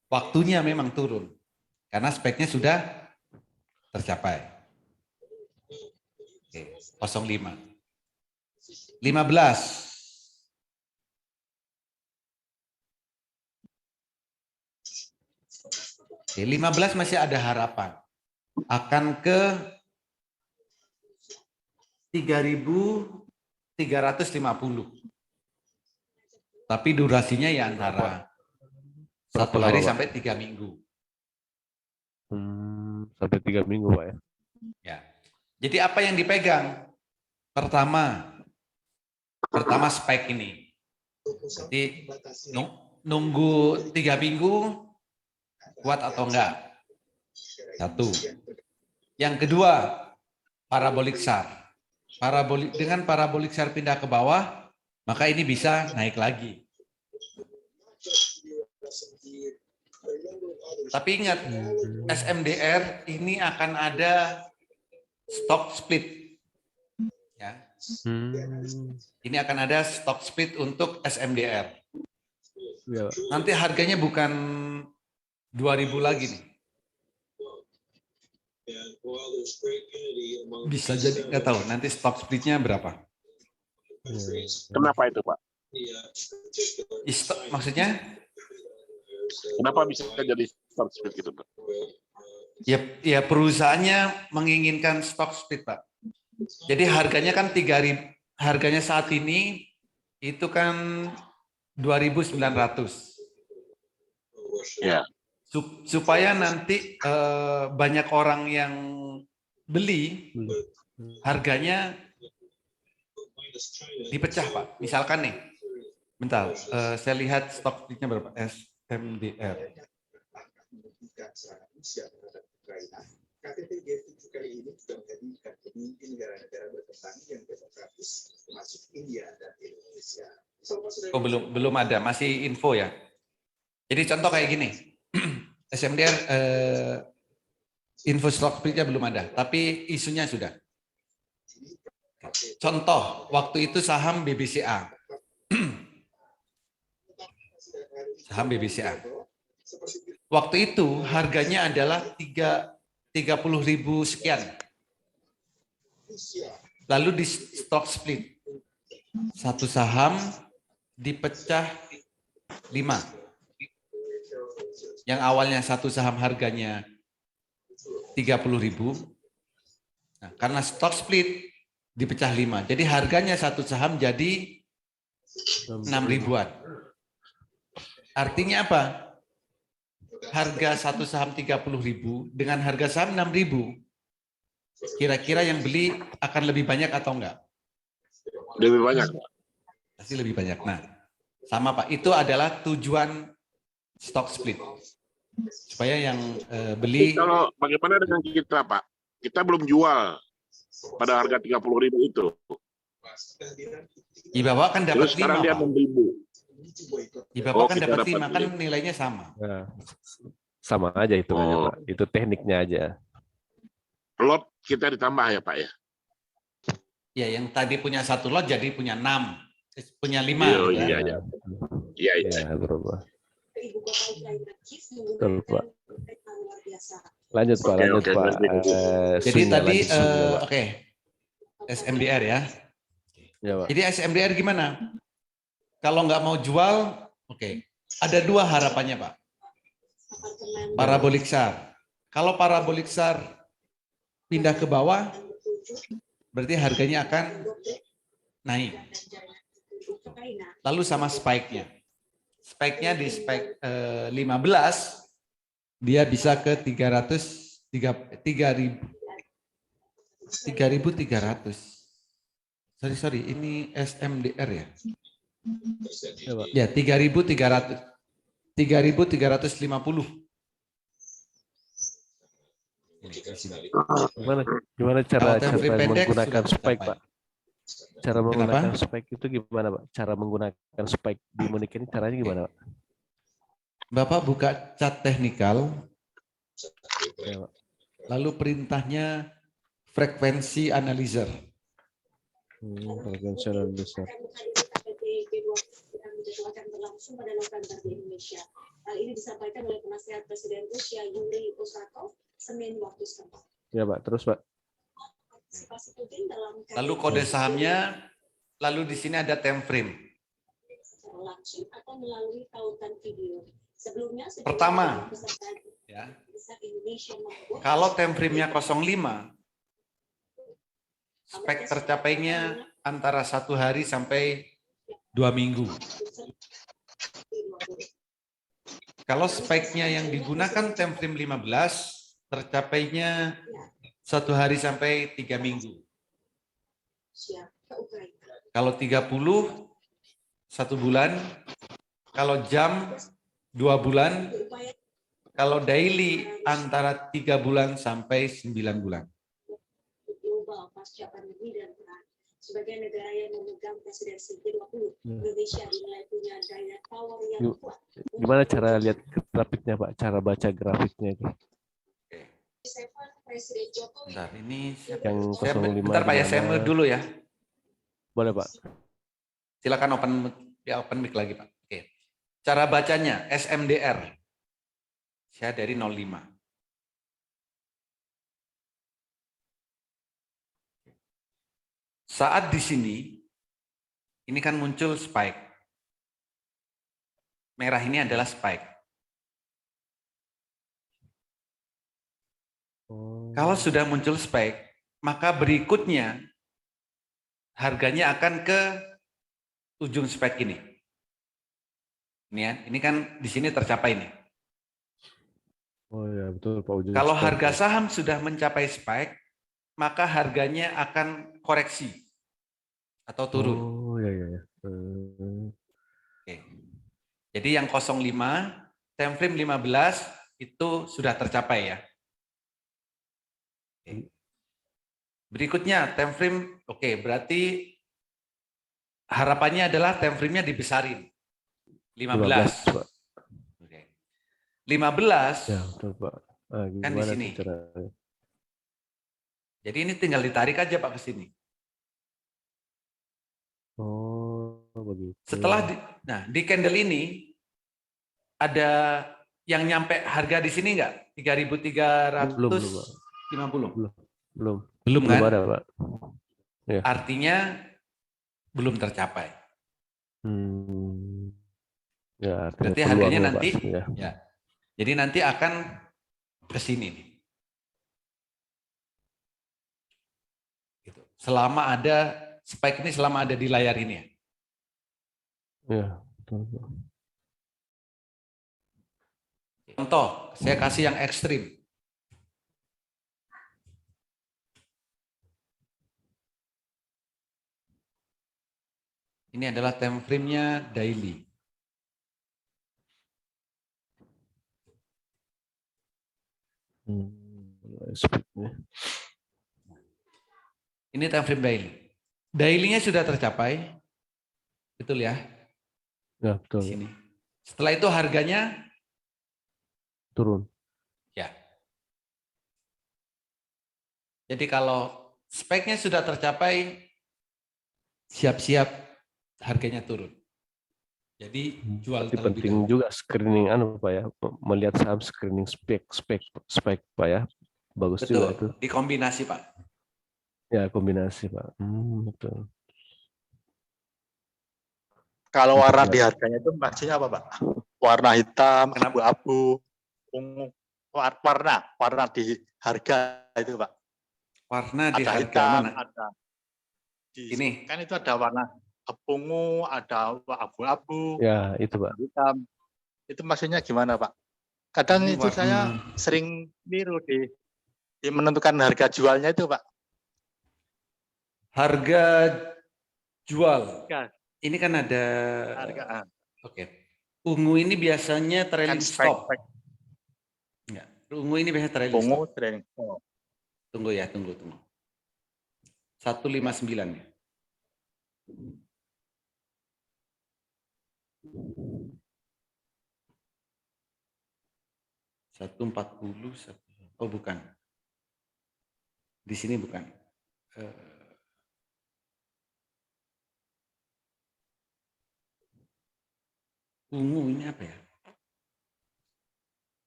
waktunya memang turun. Karena speknya sudah tercapai. Oke, 05. 15. Oke, 15 masih ada harapan. Akan ke 3.350. Tapi durasinya ya antara 1 hari sampai 3 minggu. Sampai 3 minggu Pak ya. Ya. Jadi apa yang dipegang? Pertama spike ini. Jadi nunggu 3 minggu kuat atau enggak? Satu. Yang kedua, parabolik SAR. Dengan parabolik SAR pindah ke bawah, maka ini bisa naik lagi. Tapi ingat, SMDR ini akan ada stock split. Ya. Ini akan ada stock split untuk SMDR. Ya. Nanti harganya bukan 2.000 lagi nih. Bisa jadi, nggak tahu. Nanti stock splitnya berapa? Kenapa itu Pak? Maksudnya? Kenapa bisa jadi stock split gitu Pak? Ya perusahaannya menginginkan stock split Pak. Jadi harganya kan 3.000, harganya saat ini itu kan 2.900. Ya. Supaya nanti banyak orang yang beli, harganya dipecah Pak. Misalkan nih, bentar, saya lihat stok splitnya berapa? SMDR. KTT G7 kali ini juga menghadirkan pemimpin negara-negara berkembang yang demokratis, termasuk India dan Indonesia. Oh, belum ada, masih info ya. Jadi contoh kayak gini, SMDR info stock splitnya belum ada, tapi isunya sudah. Contoh, waktu itu saham BBCA. Saham BBCA. Waktu itu harganya adalah 30.000 sekian. Lalu di stock split. Satu saham dipecah 5. Yang awalnya satu saham harganya 30.000. Nah, karena stock split dipecah 5. Jadi harganya satu saham jadi 6.000-an. Artinya apa? Harga satu saham 30.000 dengan harga saham 6.000. Kira-kira yang beli akan lebih banyak atau enggak? Lebih banyak. Pasti lebih banyak. Nah, sama Pak. Itu adalah tujuan stock split. Supaya yang beli. Kalau bagaimana dengan kita Pak? Kita belum jual pada harga 30.000 itu. Di bawah kan dapat 5 sekarang dia Pak. 6.000. Di bawah kan kita dapat 5 dapat kan nilainya sama. Nah, sama aja hitungannya Pak. Itu tekniknya aja. Lot kita ditambah ya Pak ya? Ya, yang tadi punya 1 lot jadi punya 6. Punya 5. Iya, gitu iya, kan. iya. Iya, iya. Ya, berubah. Betul, Pak. Lanjut Pak, Oke, lanjut oke, Pak. ngerti. Jadi Swing-nya tadi lanjut swing-nya, Pak. oke. SMDR ya. Ya, Pak. Jadi SMDR gimana? Kalau nggak mau jual, oke. Ada 2 harapannya Pak. Parabolik SAR. Kalau parabolik SAR pindah ke bawah, berarti harganya akan naik. Lalu sama spike-nya. Spike-nya di spike 15, dia bisa ke 3.300. Sorry, ini SMDR ya? Ya, 3.300. 3.350. Gimana cara Kalau time frame pendek menggunakan sudah spike, tercapai. Pak? Cara menggunakan spike itu gimana, Pak? Cara menggunakan spike di Monik ini caranya gimana, Pak? Bapak buka chart teknikal, Ya, Pak. lalu perintahnya frekuensi analyzer. Frekuensi analyzer. Dijadwalkan berlangsung pada November di Indonesia. Hal ini disampaikan oleh penasihat Presiden Rusia Yuri Usakov Senin waktu setempat. Ya Pak, terus Pak. Lalu kode sahamnya, lalu di sini ada time frame. Secara langsung atau melalui tautan video. Sebelumnya Pertama, ya, kalau time frame-nya 05, spek tercapainya antara 1 hari sampai 2 minggu. Kalau spike-nya yang digunakan time frame 15, tercapainya 1 hari sampai 3 minggu. Kalau 30, 1 bulan. Kalau jam, 2 bulan. Kalau daily, antara 3 bulan sampai 9 bulan. Sebagai negara yang memegang presidensi G20, Indonesia dinilai punya daya tawar yang kuat. Gimana cara lihat grafiknya, Pak? Cara baca grafiknya itu? Presiden Jokowi. Bentar, ini Yang 05 bentar Pak ya, saya mute dulu ya. Boleh Pak. Silakan open mic lagi Pak. Oke. Cara bacanya SMDR. Saya dari 05. Saat di sini, ini kan muncul spike. Merah ini adalah spike. Kalau sudah muncul spike, maka berikutnya harganya akan ke ujung spike ini. Ini ya, ini kan di sini tercapai nih. Oh ya betul Pak. Ujung Kalau spike. harga saham sudah mencapai spike, maka harganya akan koreksi atau turun. Oh, ya ya ya. Oke. Jadi yang 05, time frame 15 itu sudah tercapai ya. Oke. Berikutnya time frame, oke, berarti harapannya adalah time frame-nya dibesarin. 15. 15, Pak. Oke. 15 Ya, betul, Pak. Ah, kan di gimana sini. tuh caranya? Jadi ini tinggal ditarik aja Pak ke sini. Oh, begitu. Setelah di candle ini ada yang nyampe harga di sini enggak? 3.350. Belum, Pak. Belum. Belum kan? Ada, Pak. Ya. Artinya belum tercapai. Ya, Berarti peluang harganya ya, nanti Pak, ya. ya. Jadi nanti akan ke sini nih. Gitu. Selama ada spike ini selama ada di layar ini ya. Ya, betul, Pak. Contoh, saya kasih yang ekstrim. Ini adalah time frame-nya daily. Ini time frame daily. Daily-nya sudah tercapai. Betul ya? Ya, betul. Di sini. Setelah itu harganya Turun. ya. Jadi kalau speknya sudah tercapai, siap-siap harganya turun. Jadi jual Tapi terlebih penting dahulu. juga screening Pak ya, melihat saham screening spek Pak ya. Bagus Betul, juga itu. dikombinasi Pak. Ya, kombinasi Pak. Betul. Kalau warna di harganya itu maksudnya apa, Pak? Warna hitam, Kenapa? abu-abu, ungu, warna di harga itu, Pak. Warna di Ada harga hitam, mana? ada Ini. kan itu ada warna ungu, ada abu-abu, Ya, itu Pak. hitam. Itu maksudnya gimana, Pak? Kadang Ini itu warna. saya sering niru di menentukan harga jualnya itu, Pak. Harga jual. Ya. Ini kan ada. Harga. Oke. Ungu ini biasanya trailing Kan stop. Enggak. Ungu ini biasanya trailing ungu stop. trailing stop. Tunggu ya, tunggu. 159 ya. Satu 40, oh bukan. Di sini bukan. Ungu ini apa ya?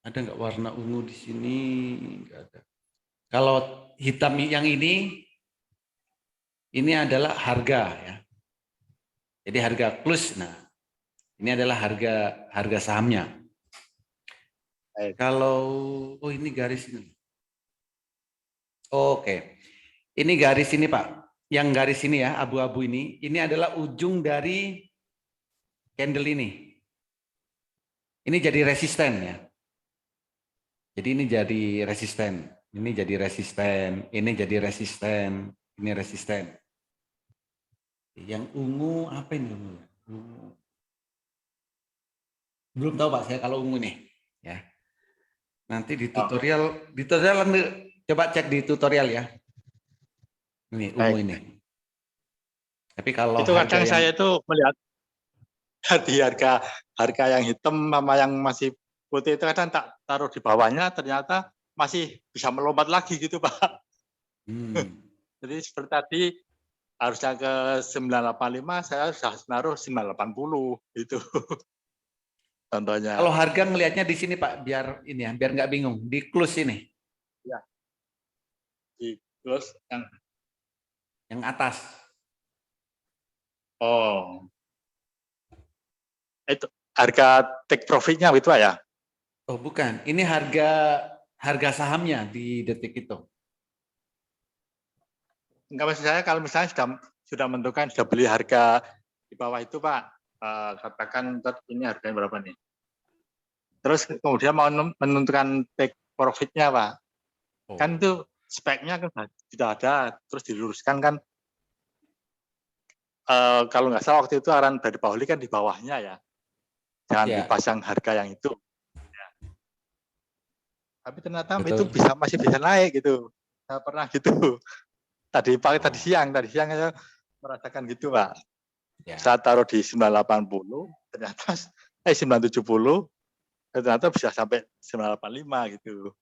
Ada nggak warna ungu di sini? Nggak ada. Kalau hitam yang ini adalah harga ya. Jadi harga plus. Nah, ini adalah harga sahamnya. Kalau ini garis ini. Oke. Ini garis ini Pak. Yang garis ini ya, abu-abu ini adalah ujung dari candle ini. Ini jadi resisten ya. Jadi ini jadi resisten. Ini jadi resisten. Ini jadi resisten. Ini resisten. Yang ungu apa ini? Ungu. Belum tahu Pak saya kalau ungu nih. Ya. Nanti di tutorial coba cek di tutorial ya. Ini ungu ini. Tapi kalau itu kadang saya itu melihat di harga yang hitam sama yang masih putih itu kadang tak taruh di bawahnya ternyata masih bisa melompat lagi gitu, Pak. Jadi seperti tadi harusnya ke 985 saya sudah naruh 980 gitu. Contohnya. Kalau harga ngelihatnya di sini Pak, biar ini ya, biar nggak bingung. Di close ini. Ya. Di close yang atas. Oh. Itu harga take profit-nya gitu Pak ya? Oh, bukan. Ini harga sahamnya di detik itu. Enggak, maksud saya kalau misalnya sudah menentukan, sudah beli harga di bawah itu Pak, katakan ini harganya berapa nih? Terus kemudian mau menentukan take profit-nya Pak. Kan itu speknya kan sudah ada, terus diluruskan kan. kalau nggak salah waktu itu arahan dari Pak Holi kan di bawahnya ya. Jangan Ya. dipasang harga yang itu. Ya. Tapi ternyata itu Betul. masih bisa naik gitu. Saya pernah gitu. Tadi siang saya merasakan gitu, Pak. Ya. Saya taruh di 980, ternyata 970, ternyata bisa sampai 985 gitu.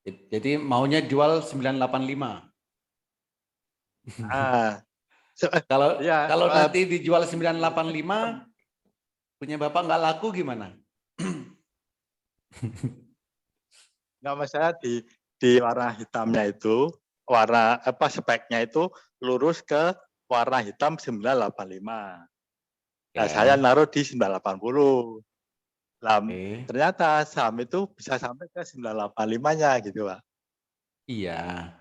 Jadi maunya jual 985. Ah, Kalau ya, kalau nanti dijual 985, punya Bapak nggak laku gimana? nggak masalah di warna hitamnya itu, warna speknya itu lurus ke warna hitam 985. Nah, saya naruh di 980. Nah, ternyata saham itu bisa sampai ke 985-nya gitu, Pak. Iya.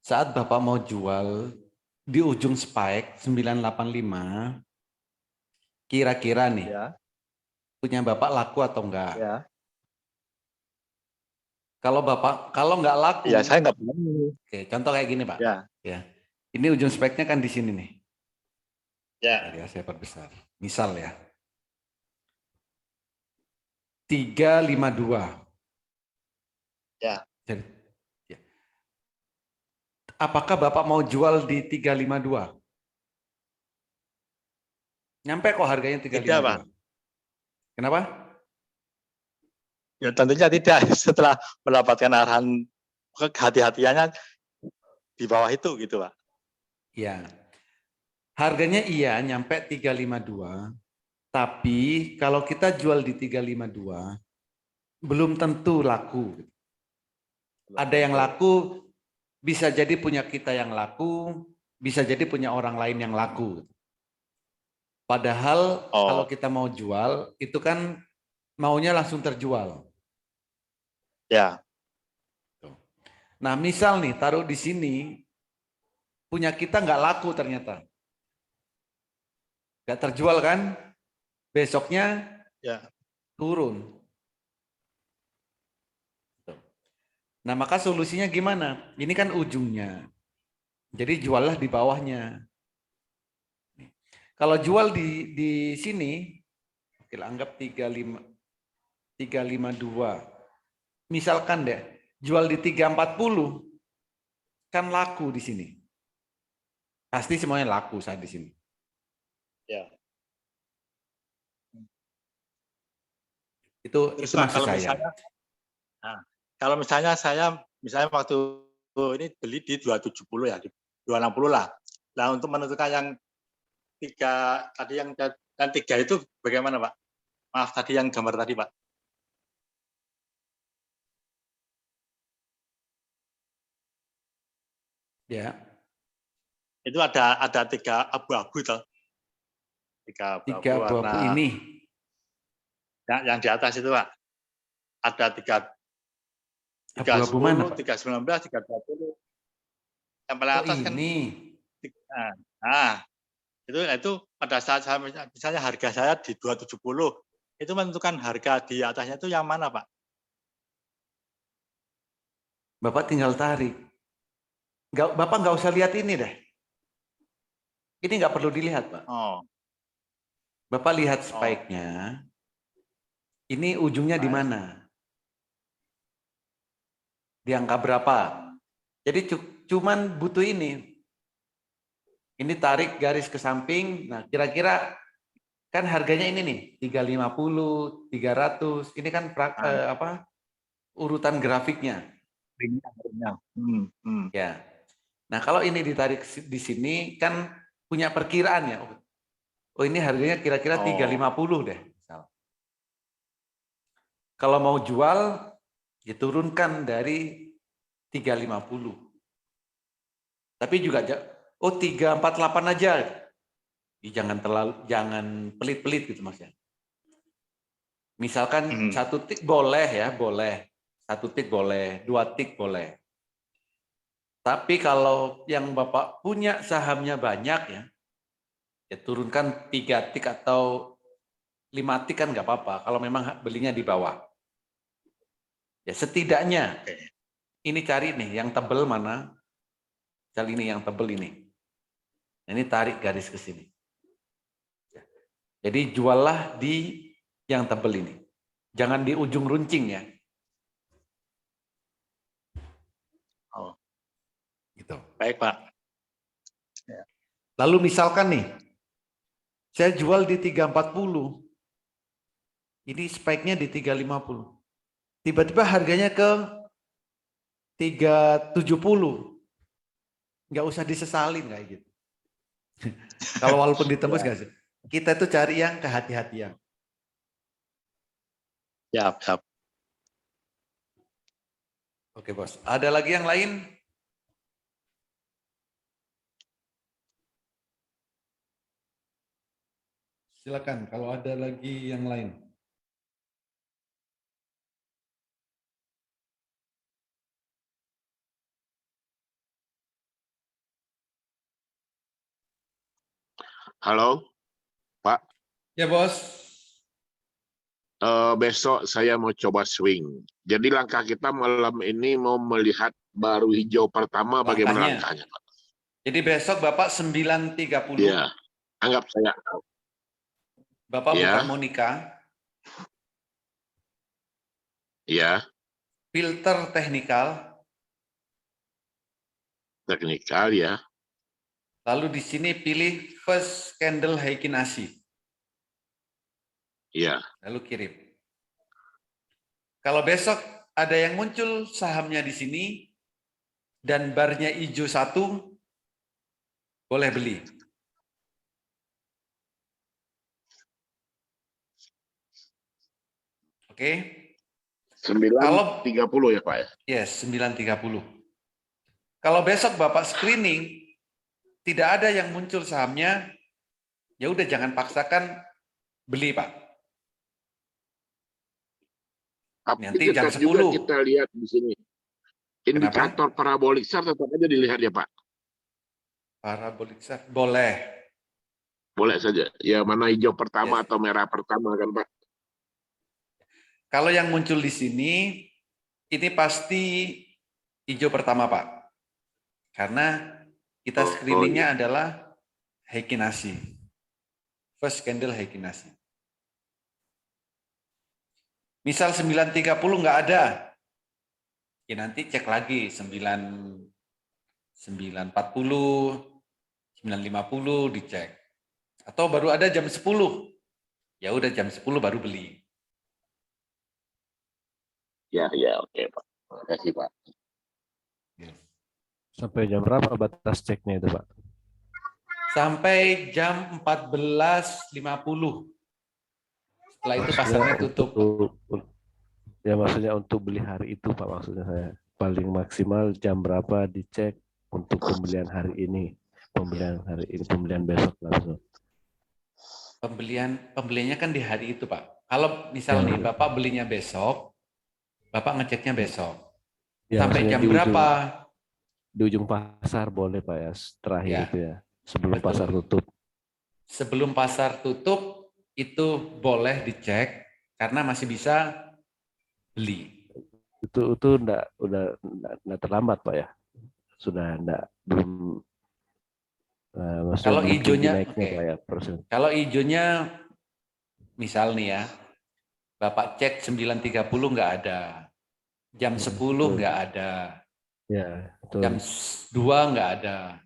Saat Bapak mau jual di ujung spike 985, kira-kira nih, Ya, punya Bapak laku atau enggak? ya. Kalau nggak laku, Ya, saya nggak berani. oke, contoh kayak gini, Pak. Ya. Ya. Ini ujung speknya kan di sini nih. Ya. Ya, saya perbesar. Misal ya. 352. Ya. Jadi, ya. Apakah Bapak mau jual di 352? Nyampe kok harganya 352. Tidak, Pak. Kenapa? Ya tentunya tidak. Setelah mendapatkan arahan kehati-hatiannya di bawah itu gitu, Pak. Iya. Harganya iya nyampe 352. Tapi kalau kita jual di 352 belum tentu laku. Ada yang laku, bisa jadi punya kita yang laku, bisa jadi punya orang lain yang laku. Padahal kalau kita mau jual, itu kan maunya langsung terjual. Ya. Nah, misal nih taruh di sini, punya kita nggak laku ternyata. Nggak terjual kan? Besoknya Ya. turun. Nah, maka solusinya gimana? Ini kan ujungnya. Jadi juallah di bawahnya. Kalau jual di sini, oke, anggap 352. Misalkan deh, jual di 340, kan laku di sini. Pasti semuanya laku saat di sini. Ya. Itu maksud kalau saya. Misalnya, kalau misalnya saya waktu ini beli di 270 ya, di 260 lah. Nah, untuk menentukan yang 3 tadi yang 3 itu bagaimana, Pak? Maaf tadi yang gambar tadi, Pak. Ya. Itu ada 3 abu-abu toh. 3 abu-abu warna ini. yang di atas itu, Pak. Ada 310, 319, 320. Yang paling atas kan ini. Nah, itu pada saat saya misalnya harga saya di 270, itu menentukan harga di atasnya itu yang mana, Pak? Bapak tinggal tarik. Bapak nggak usah lihat ini deh. Ini nggak perlu dilihat, Pak. Bapak lihat spike-nya. Ini ujungnya di mana? Di angka berapa? Jadi cuman butuh ini. Ini tarik garis ke samping. Nah, kira-kira kan harganya ini nih, 350, 300. Ini kan urutan grafiknya. Ya. Nah, kalau ini ditarik di sini kan punya perkiraan ya. Oh, ini harganya kira-kira 350 deh. Kalau mau jual, diturunkan dari 350. Tapi juga 348 aja. Jangan pelit-pelit gitu Mas ya. Misalkan 1 tik boleh ya, boleh. 1 tik boleh, 2 tik boleh. Tapi kalau yang Bapak punya sahamnya banyak ya turunkan 3 tik atau 5 tik kan nggak apa-apa kalau memang belinya di bawah. Ya setidaknya ini cari nih yang tebel mana. Misal ini yang tebel ini. Ini tarik garis ke sini. Jadi juallah di yang tebel ini. Jangan di ujung runcing ya. Oh, Gitu. baik Pak. Lalu misalkan nih, saya jual di 340. Ini spike-nya di 350. Tiba-tiba harganya ke 370. Nggak usah disesalin kayak gitu. Kalau walaupun ditembus nggak sih? Kita tuh cari yang kehati-hatian. Siap. Oke bos. Ada lagi yang lain? Silakan kalau ada lagi yang lain. Halo, Pak. Ya bos. Besok saya mau coba swing. Jadi langkah kita malam ini mau melihat baru hijau pertama. Bagaimana langkahnya, Pak? Jadi besok Bapak 9.30. Iya, anggap saya. Bapak Ya. buka Monika. Ya, Filter teknikal. teknikal ya. Lalu di sini pilih first candle Heikin-Ashi. Iya. Lalu kirim. Kalau besok ada yang muncul sahamnya di sini dan barnya hijau 1, boleh beli. Oke. 9.30 ya Pak ya? Yes, 9.30. Kalau besok Bapak screening, tidak ada yang muncul sahamnya, ya udah jangan paksakan beli Pak. Tapi Nanti jam tetap juga 10. kita lihat di sini. Indikator parabolik SAR tetap aja dilihat ya Pak? Parabolik SAR, boleh. Boleh saja. Ya mana hijau pertama Yes. atau merah pertama kan Pak? Kalau yang muncul di sini, ini pasti hijau pertama Pak. Karena kita screeningnya adalah Heikin-Ashi. First candle Heikin-Ashi. Misal 9.30 nggak ada, ya nanti cek lagi 9.40, 9.50 dicek. Atau baru ada jam 10, ya udah jam 10 baru beli. Ya, oke Pak. Terima kasih Pak. Sampai jam berapa batas ceknya itu Pak? Sampai jam 14.50. Setelah itu pasarnya tutup. Ya maksudnya untuk beli hari itu Pak, maksudnya saya. Paling maksimal jam berapa dicek untuk pembelian hari ini. Pembelian besok langsung. Pembeliannya kan di hari itu Pak. Kalau misal nih Bapak belinya besok, Bapak ngeceknya besok. Ya, sampai jam di berapa? Di ujung pasar boleh Pak ya, terakhir Ya. itu ya. Sebelum Betul. pasar tutup. Sebelum pasar tutup itu boleh dicek karena masih bisa beli. Itu udah terlambat Pak ya. Sudah belum Kalau belum hijaunya, tinggi naiknya, oke. Pak ya, persen. Kalau hijaunya misal nih ya, Bapak cek 9.30 nggak ada, jam 10 nggak ada, Ya, betul. jam 2 nggak ada,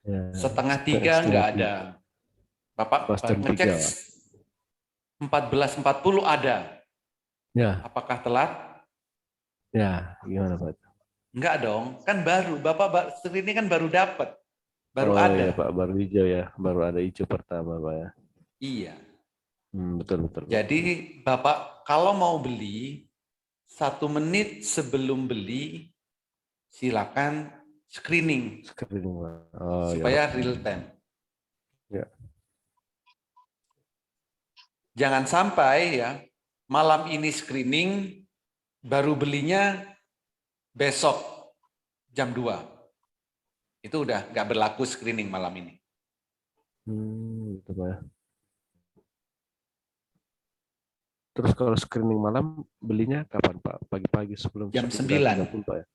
Ya. setengah 3 nggak ada. Bapak Pas jam ngecek 3, Pak. 14.40 ada. Ya, Apakah telat? ya, gimana Pak? Enggak dong, kan baru. Bapak ini kan baru dapat. Baru Oh ada. iya Pak, baru hijau ya, baru ada hijau pertama Pak ya. Iya. Betul. Pak. Jadi Bapak kalau mau beli 1 menit sebelum beli silakan screening Pak. Oh, supaya ya. real time. Ya. Jangan sampai ya malam ini screening baru belinya besok jam 2. Itu udah nggak berlaku screening malam ini. Gitu Pak ya. Terus kalau screening malam belinya kapan Pak? Pagi-pagi sebelum Jam 9.30 Pak ya?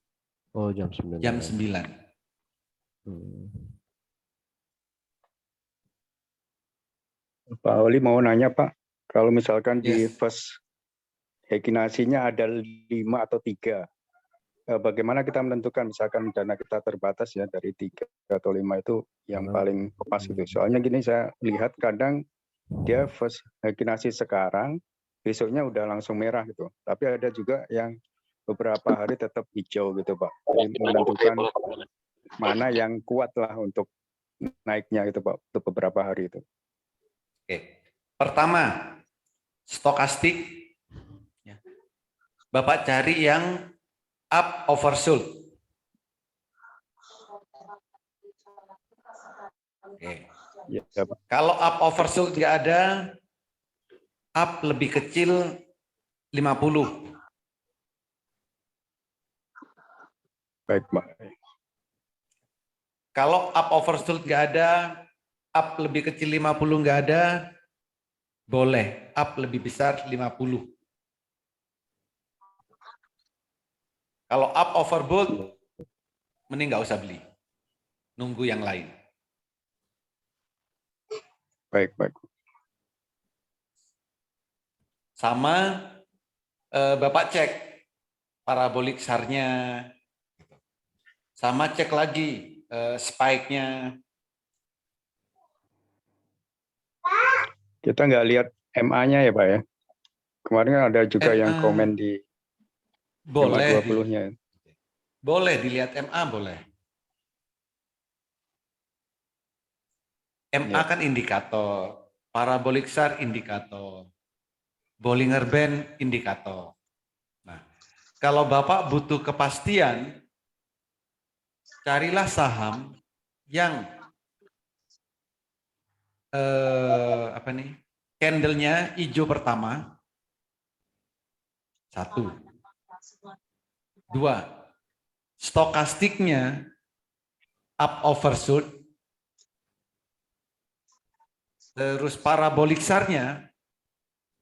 Oh jam 9. Jam 9. Pak Oli mau nanya Pak, kalau misalkan di Yes. first hekinasinya ada 5 atau 3, bagaimana kita menentukan misalkan dana kita terbatas ya dari 3 atau 5 itu yang paling pas gitu. Soalnya gini, saya lihat kadang dia first hekinasi sekarang, besoknya udah langsung merah gitu. Tapi ada juga yang beberapa hari tetap hijau gitu Pak. Jadi menentukan mana yang kuat lah untuk naiknya gitu Pak, untuk beberapa hari itu. Oke. Pertama, stokastik. Ya. Bapak cari yang up oversold. Oke. Ya, Pak. Kalau up oversold nggak ada, up lebih kecil 50. Baik Pak. Kalau up oversold nggak ada, up lebih kecil 50 nggak ada, boleh. Up lebih besar 50. Kalau up overbought, mending nggak usah beli. Nunggu yang lain. Baik, baik. Sama Bapak cek parabolik SAR-nya. Sama cek lagi spike-nya. Kita nggak lihat MA-nya ya Pak ya. Kemarin kan ada juga yang komen di boleh MA 20-nya. Boleh dilihat MA boleh. MA kan indikator, parabolik SAR indikator, Bollinger Band indikator. Nah, kalau Bapak butuh kepastian, carilah saham yang candle-nya hijau pertama. 1. 2. Stokastiknya up oversold. Terus parabolik SAR-nya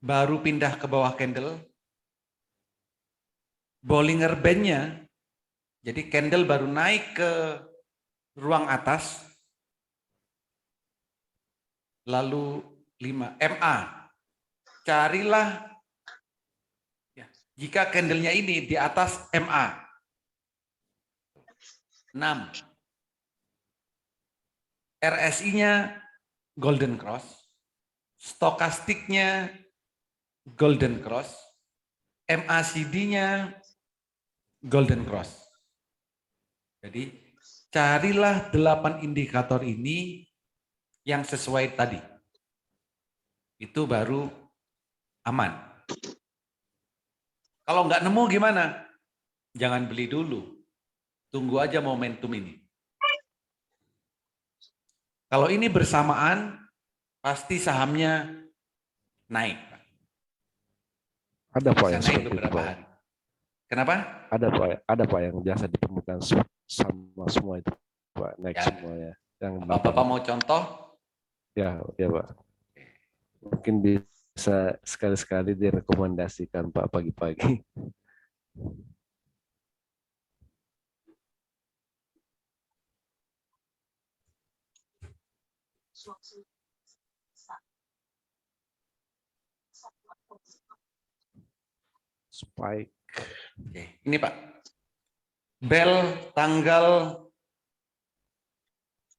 baru pindah ke bawah candle. Bollinger Band-nya, jadi candle baru naik ke ruang atas. Lalu 5. MA. Carilah ya, jika candle-nya ini di atas MA. 6. RSI-nya Golden Cross. Stokastiknya Golden Cross. MACD-nya Golden Cross. Jadi carilah 8 indikator ini yang sesuai tadi. Itu baru aman. Kalau nggak nemu gimana? Jangan beli dulu. Tunggu aja momentum ini. Kalau ini bersamaan, pasti sahamnya naik. Ada Pak Bisa yang naik seperti itu beberapa Pak. hari. Kenapa? Ada Pak yang biasa ditemukan sama semua itu Pak, naik Ya. semuanya. Yang Bapak mau contoh? ya Pak. Mungkin bisa sekali-sekali direkomendasikan Pak pagi-pagi. Spike. Oke, ini Pak. Bel tanggal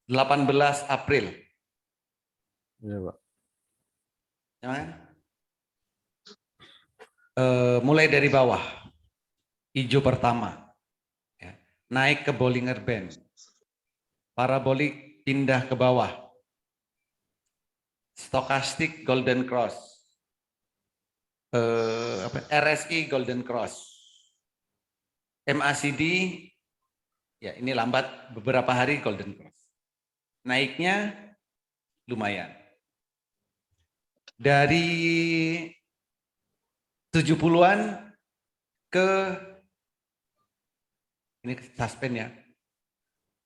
18 April. Ya Pak. Mulai dari bawah. Hijau pertama. Ya, naik ke Bollinger Band. Parabolik pindah ke bawah. Stokastik Golden Cross. RSI Golden Cross. MACD, ya ini lambat beberapa hari Golden Cross. Naiknya lumayan. Dari 70-an ke ini suspend ya.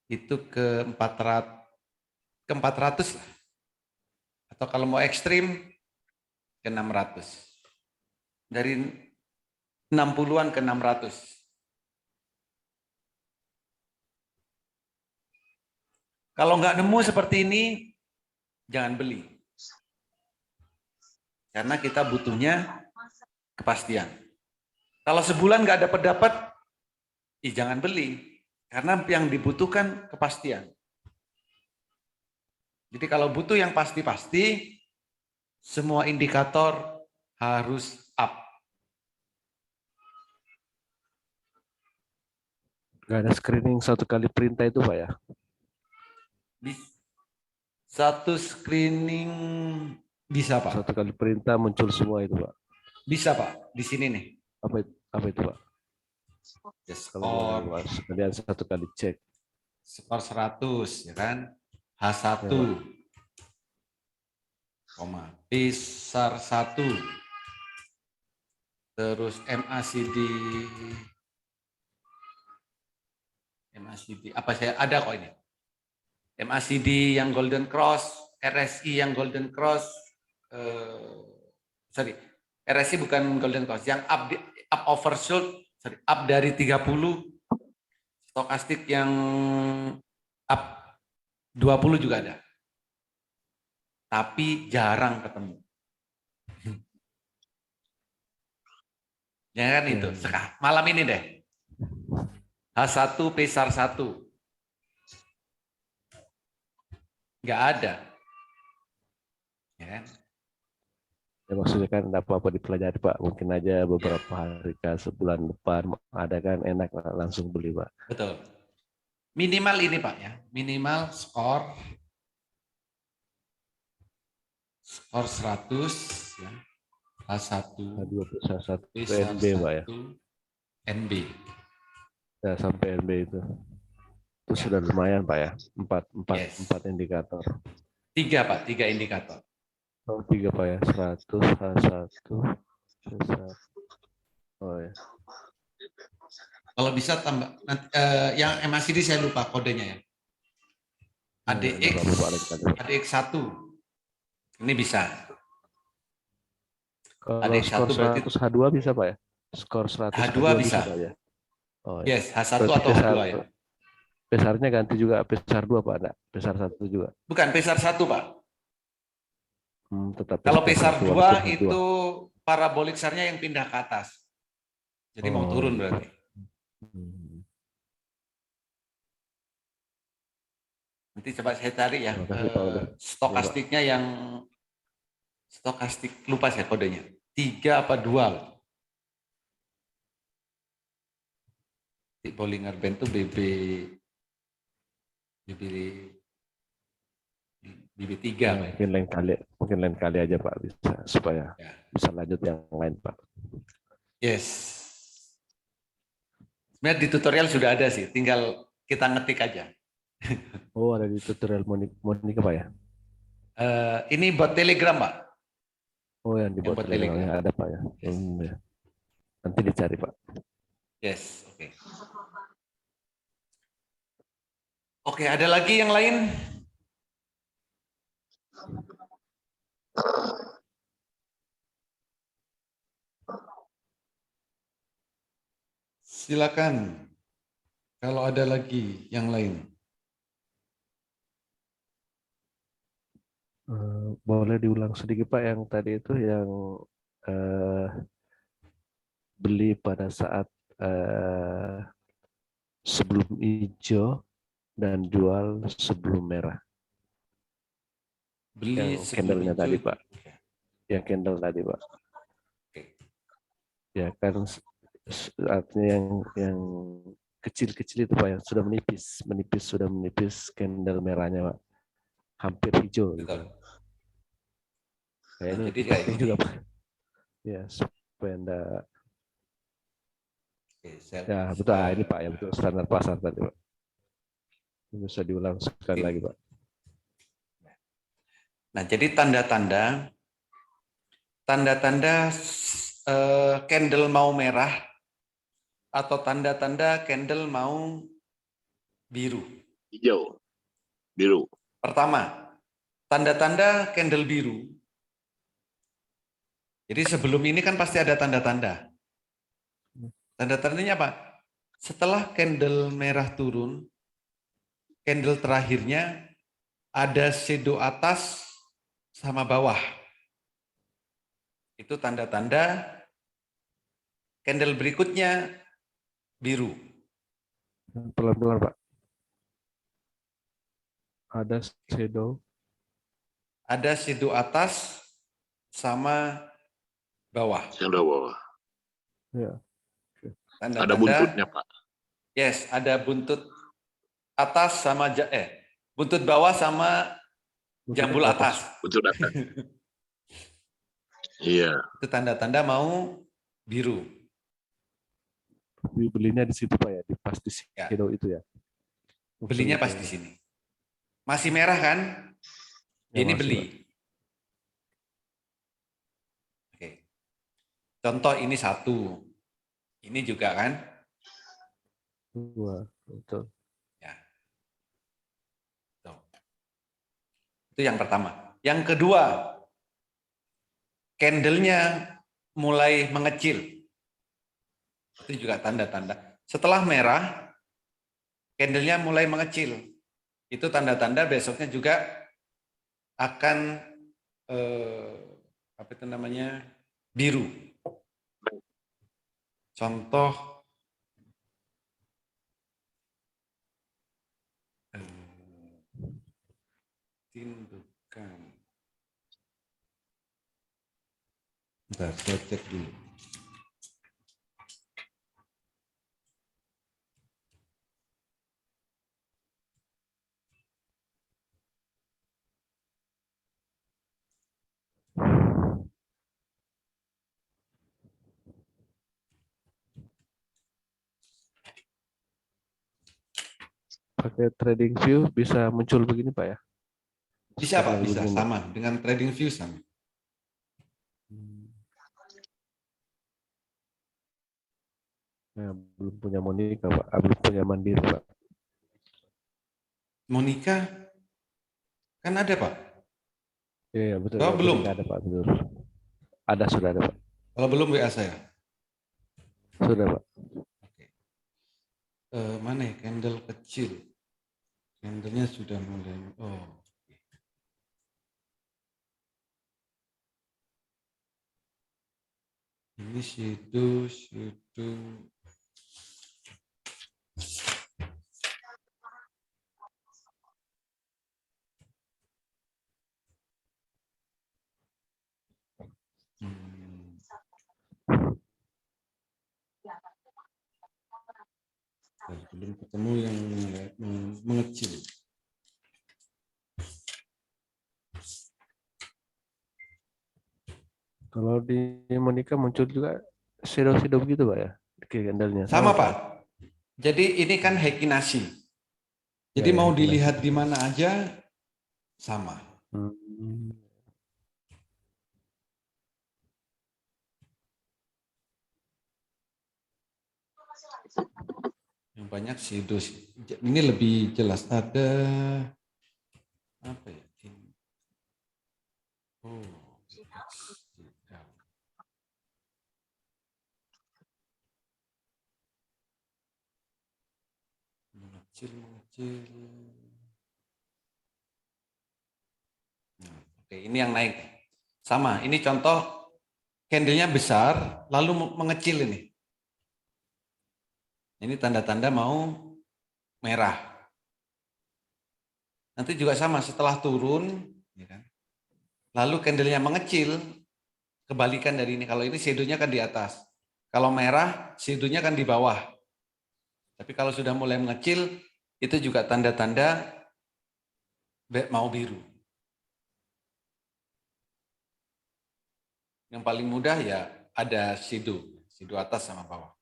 Itu ke 400 lah. Atau kalau mau ekstrim ke 600. Dari 60-an ke 600. Kalau nggak nemu seperti ini, jangan beli. Karena kita butuhnya kepastian. Kalau sebulan nggak dapat, jangan beli. Karena yang dibutuhkan kepastian. Jadi kalau butuh yang pasti-pasti, semua indikator harus up. Nggak ada screening satu kali perintah itu Pak ya? Satu screening bisa Pak. Satu kali perintah muncul semua itu Pak. Bisa Pak, di sini nih. Apa itu Pak? Kalau kalian satu kali cek. Skor 100 ya kan. H1. Ya, koma. Besar 1. Terus MACD. Apa saya ada kok ini. MACD yang Golden Cross, RSI yang Golden Cross. RSI bukan Golden Cross, yang up overshoot, up dari 30, stokastik yang up 20 juga ada. Tapi jarang ketemu. Ya kan itu. Malam ini deh. H1 Pesar 1. Nggak ada. Ya kan? Ya, maksudnya kan ada apa-apa dipelajari Pak. Mungkin aja beberapa hari ke sebulan depan ada kan enak langsung beli Pak. Betul. Minimal ini Pak ya. Minimal skor 100 ya. H1. H2 Pesar 1 Pesar NB Pak ya. NB. Ya, sampai NB itu. Itu sudah lumayan Pak ya. Empat indikator. 3 Pak, 3 indikator. Oh, 3 Pak ya. 100, H1, Pesar. Oh ya. Kalau bisa tambah yang MACD saya lupa kodenya ya. ADX 1. Ini bisa. Kalau ADX 1 skor berarti 100 H2 bisa Pak ya? Skor 100 H2 bisa. Pak ya? Oh, ya. Yes, H1 Berarti atau H2 ya. Pesarnya ganti juga Pesar 2 Pak ada. Pesar 1 juga. Bukan Pesar 1 Pak. Tetap Kalau Pesar 2 itu parabolik SAR-nya yang pindah ke atas. Jadi mau turun berarti. Nanti coba saya cari ya. Stokastiknya yang stokastik lupa saya kodenya. 3 apa 2. Bollinger Band itu BB3 ya, mungkin lain kali aja Pak bisa supaya bisa lanjut yang lain Pak. Yes. Sebenarnya di tutorial sudah ada sih, tinggal kita ngetik aja. Oh, ada di tutorial Monika Pak ya? Ini buat Telegram Pak. Oh, yang dibuat Telegram ya, ada Pak ya. Yes. Ya. Nanti dicari Pak. Yes, oke. Oke, ada lagi yang lain? Silakan. Kalau ada lagi yang lain. Boleh diulang sedikit Pak yang tadi itu yang beli pada saat sebelum hijau dan jual sebelum merah. Beli yang candle-nya tadi Pak. Yang candle tadi Pak. Ya kan artinya yang kecil-kecil itu Pak yang sudah menipis sudah menipis candle merahnya Pak. Hampir hijau gitu. Kayaknya jadi kayak juga Pak. Ya supaya enggak. Ya betul ini Pak ya betul standar pasar tadi Pak. Bisa diulang sekali lagi Pak. Nah jadi tanda-tanda candle mau merah atau tanda-tanda candle mau biru. Hijau, biru. Pertama, tanda-tanda candle biru. Jadi sebelum ini kan pasti ada tanda-tanda. Tanda-tandanya apa? Setelah candle merah turun, candle terakhirnya ada shadow atas sama bawah. itu tanda-tanda candle berikutnya biru. Pelan-pelan Pak. Ada shadow. Ada shadow atas sama bawah. Shadow bawah. Ya. Tanda-tanda, Ada buntutnya, Pak. yes, ada buntut atas sama buntut bawah sama jambul atas. Buntut atas. Iya. Itu tanda-tanda mau biru. Belinya di situ Pak ya, di pas di Ya. shadow itu ya. Belinya pas di sini. Masih merah kan? Ya, Ini masih, beli. Pak. Oke. Contoh ini 1. Ini juga kan? 2, betul. Ya. Tuh. Itu yang pertama. Yang kedua, candlenya mulai mengecil. Itu juga tanda-tanda. Setelah merah, candlenya mulai mengecil. Itu tanda-tanda besoknya juga akan apa itu namanya, biru. Contoh tindukan. Bentar, saya cek dulu. Pakai trading view bisa muncul begini Pak ya? Bisa Pak, Setelah bisa. begini. Sama. Dengan trading view sama. Nah, belum punya Monica Pak, belum punya Mandiri Pak. Monica kan ada Pak. Iya betul. Oh, ya, belum. Monica ada Pak, betul. Ada, sudah ada Pak. Kalau belum WA saya. Sudah Pak. Oke. Mana ya candle kecil? Candlenya sudah mulai. Oh. Ini shadow. Belum ketemu yang mengecil. Kalau di Monica muncul juga shadow begitu Pak ya? Candlenya. Sama Pak. Jadi ini kan hekinasi. Jadi Ya, mau hekinasi. dilihat di mana aja sama. Yang banyak shadow. Ini lebih jelas. Ada apa ya? Oh. Mengecil. Nah, oke, ini yang naik. Sama, ini contoh candlenya besar, lalu mengecil ini. Ini tanda-tanda mau merah. Nanti juga sama, setelah turun, ya kan? Lalu candlenya mengecil, kebalikan dari ini. Kalau ini shadow-nya kan di atas. Kalau merah, shadow-nya kan di bawah. Tapi kalau sudah mulai mengecil, itu juga tanda-tanda mau biru. Yang paling mudah ya ada shadow atas sama bawah.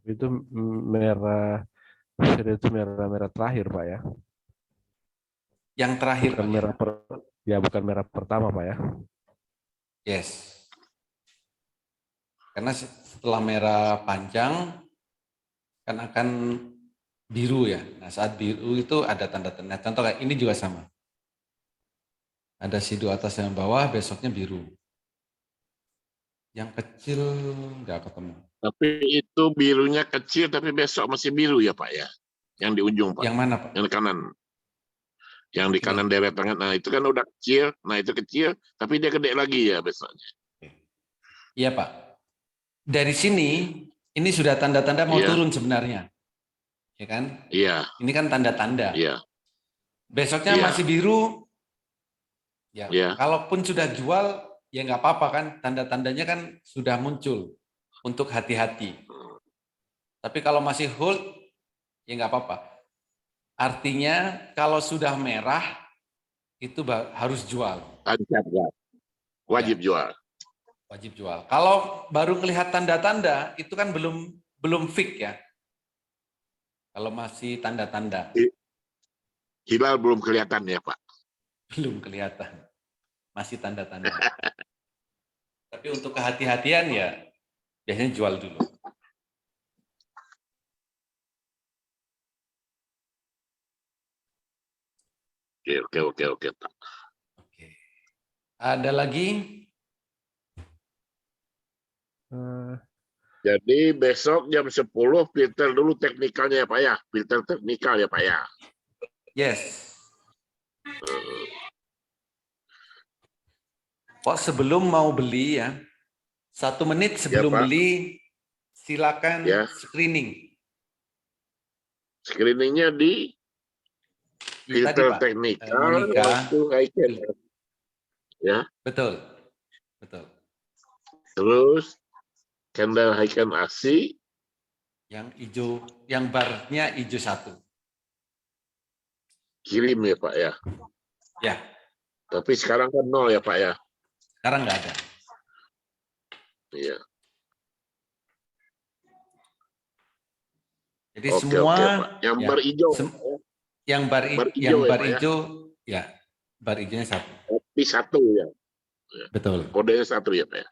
Itu merah, shadow itu merah terakhir Pak ya? Yang terakhir bukan Pak, merah bukan merah pertama Pak ya? Yes. Karena setelah merah panjang kan akan biru ya. Nah saat biru itu ada tanda-tanda. Contoh kayak ini juga sama. Ada shadow atas yang bawah, besoknya biru. Yang kecil nggak ketemu. Tapi itu birunya kecil, tapi besok masih biru ya Pak ya? Yang di ujung, Pak. Yang mana, Pak? Yang di kanan. Yang di kanan deret tangan. Nah, itu kan udah kecil. Nah, itu kecil, tapi dia gede lagi ya besoknya. Iya, Pak. Dari sini, ini sudah tanda-tanda mau Iya. turun sebenarnya. Ya kan? Iya. Ini kan tanda-tanda. Iya. Besoknya Iya. masih biru. Ya, Iya. kalaupun sudah jual, ya nggak apa-apa kan. Tanda-tandanya kan sudah muncul untuk hati-hati. Tapi kalau masih hold, ya nggak apa-apa. Artinya kalau sudah merah, itu harus jual. Wajib jual. Wajib jual. Kalau baru kelihatan tanda-tanda, itu kan belum fix ya. Kalau masih tanda-tanda. Hilal belum kelihatan ya, Pak? Belum kelihatan. Masih tanda-tanda. Tapi untuk kehati-hatian ya, biasanya jual dulu. Oke, Pak. Ada lagi? Jadi besok jam 10 filter dulu teknikalnya ya Pak ya. Filter teknikal ya Pak ya. Yes. Kok sebelum mau beli ya, 1 menit sebelum Pak. beli, silakan Ya. screening. Screeningnya di Ya, tadi, filter Pak. teknikal. Monica. Waktu Haiken. Ya. Betul. Betul. Terus candle Haiken AC. Yang hijau, yang barnya hijau 1. Kirim ya Pak ya. Ya, Tapi sekarang kan 0 ya Pak ya. sekarang nggak ada. Iya. Jadi Oke, semua Pak. Yang ya, bar hijau. yang bar Bar yang hijau ya, bar Pak, ya? hijau ya, bar hijaunya 1. Kopi 1 ya. Betul. Kodenya 1 ya Pak ya.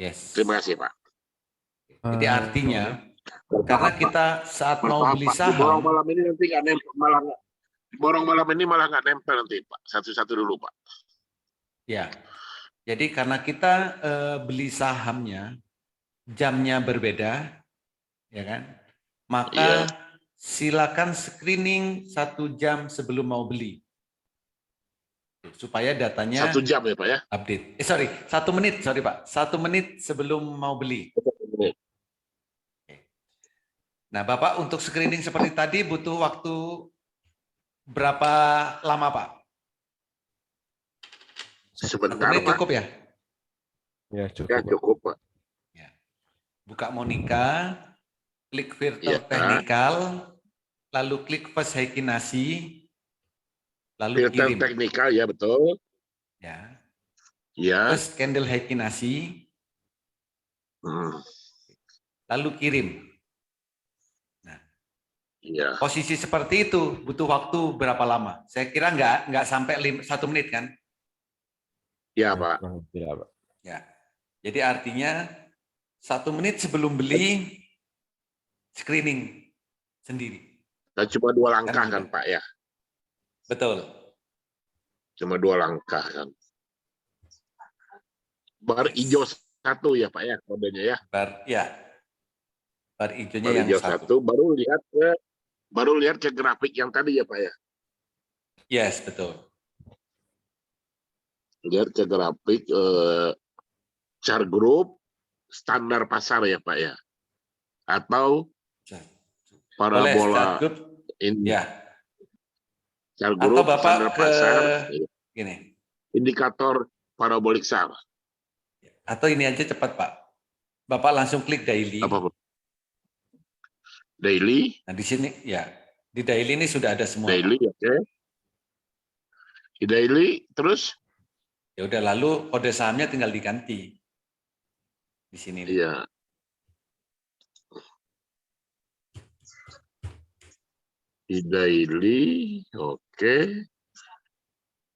Yes. Terima kasih Pak. Jadi artinya karena kita saat mau beli Borong saham, malam ini nanti nggak nempel, borong malam ini malah nggak nempel nanti Pak. Satu-satu dulu Pak. ya. Jadi karena kita beli sahamnya jamnya berbeda, ya kan? Maka silakan screening 1 jam sebelum mau beli, supaya datanya 1 jam ya Pak ya. update. 1 menit, Pak. 1 menit sebelum mau beli. Nah, Bapak untuk screening seperti tadi butuh waktu berapa lama, Pak? Sebentar Ini Pak. cukup ya? Ya, cukup. Ya cukup Pak. Buka Monica, klik filter Ya. teknikal, lalu klik first Heikinasi, lalu Filter kirim. teknikal ya betul. Ya. Ya. First candle Heikinasi, lalu kirim. Iya. Posisi seperti itu butuh waktu berapa lama? Saya kira nggak sampai 1 menit kan? Ya Pak. Ya, Pak. Ya. Jadi artinya 1 menit sebelum beli screening sendiri. Dan cuma 2 langkah kan Pak ya. Betul. Cuma 2 langkah kan. Bar hijau 1 ya Pak ya kodenya ya. Bar hijaunya Bar yang hijau 1. 1 baru lihat ke grafik yang tadi ya Pak ya. Yes, betul. Lihat ke grafik chart group standar pasar ya Pak ya. Atau parabola ini. Ya. Chart group Atau Bapak standar ke pasar. gini. Indikator parabolik SAR. Atau ini aja cepat Pak. Bapak langsung klik daily. Apa Pak? Daily. Nah di sini ya, di daily ini sudah ada semua. Daily, oke. Di daily, terus? Ya udah, lalu kode sahamnya tinggal diganti di sini. Iya. Di daily, oke.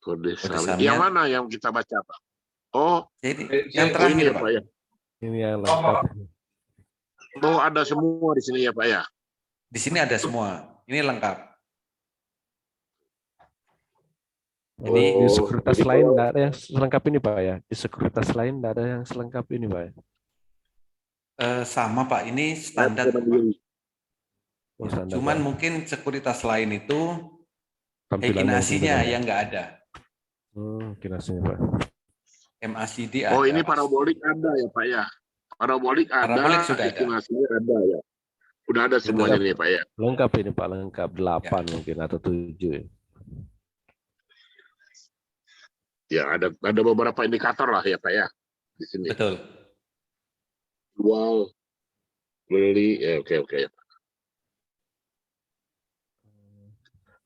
Kode sahamnya. Yang mana yang kita baca Pak? Oh, yang terakhir ini ya, Pak. Ya. Ini yang lengkap. Oh, ada semua di sini ya Pak ya. Di sini ada semua. Ini lengkap. Jadi di sekuritas lain tidak ada yang selengkap ini Pak ya. Di sekuritas lain tidak ada yang selengkap ini Pak. Sama Pak. Ini standar. Oh, standar, Cuman Pak. mungkin sekuritas lain itu Tampilannya hekinasinya beda. yang nggak ada. Kinasinya, Pak. MACD Oh, ada ini pasti. parabolik ada ya Pak ya? Parabolik ada, Parabolik sudah ada. hekinasinya ada ya. Udah ada semuanya nih Pak ya. Lengkap ini Pak, lengkap 8 mungkin atau 7. Ya, ada beberapa indikator lah ya Pak ya di sini. Betul. Jual, beli, ya oke.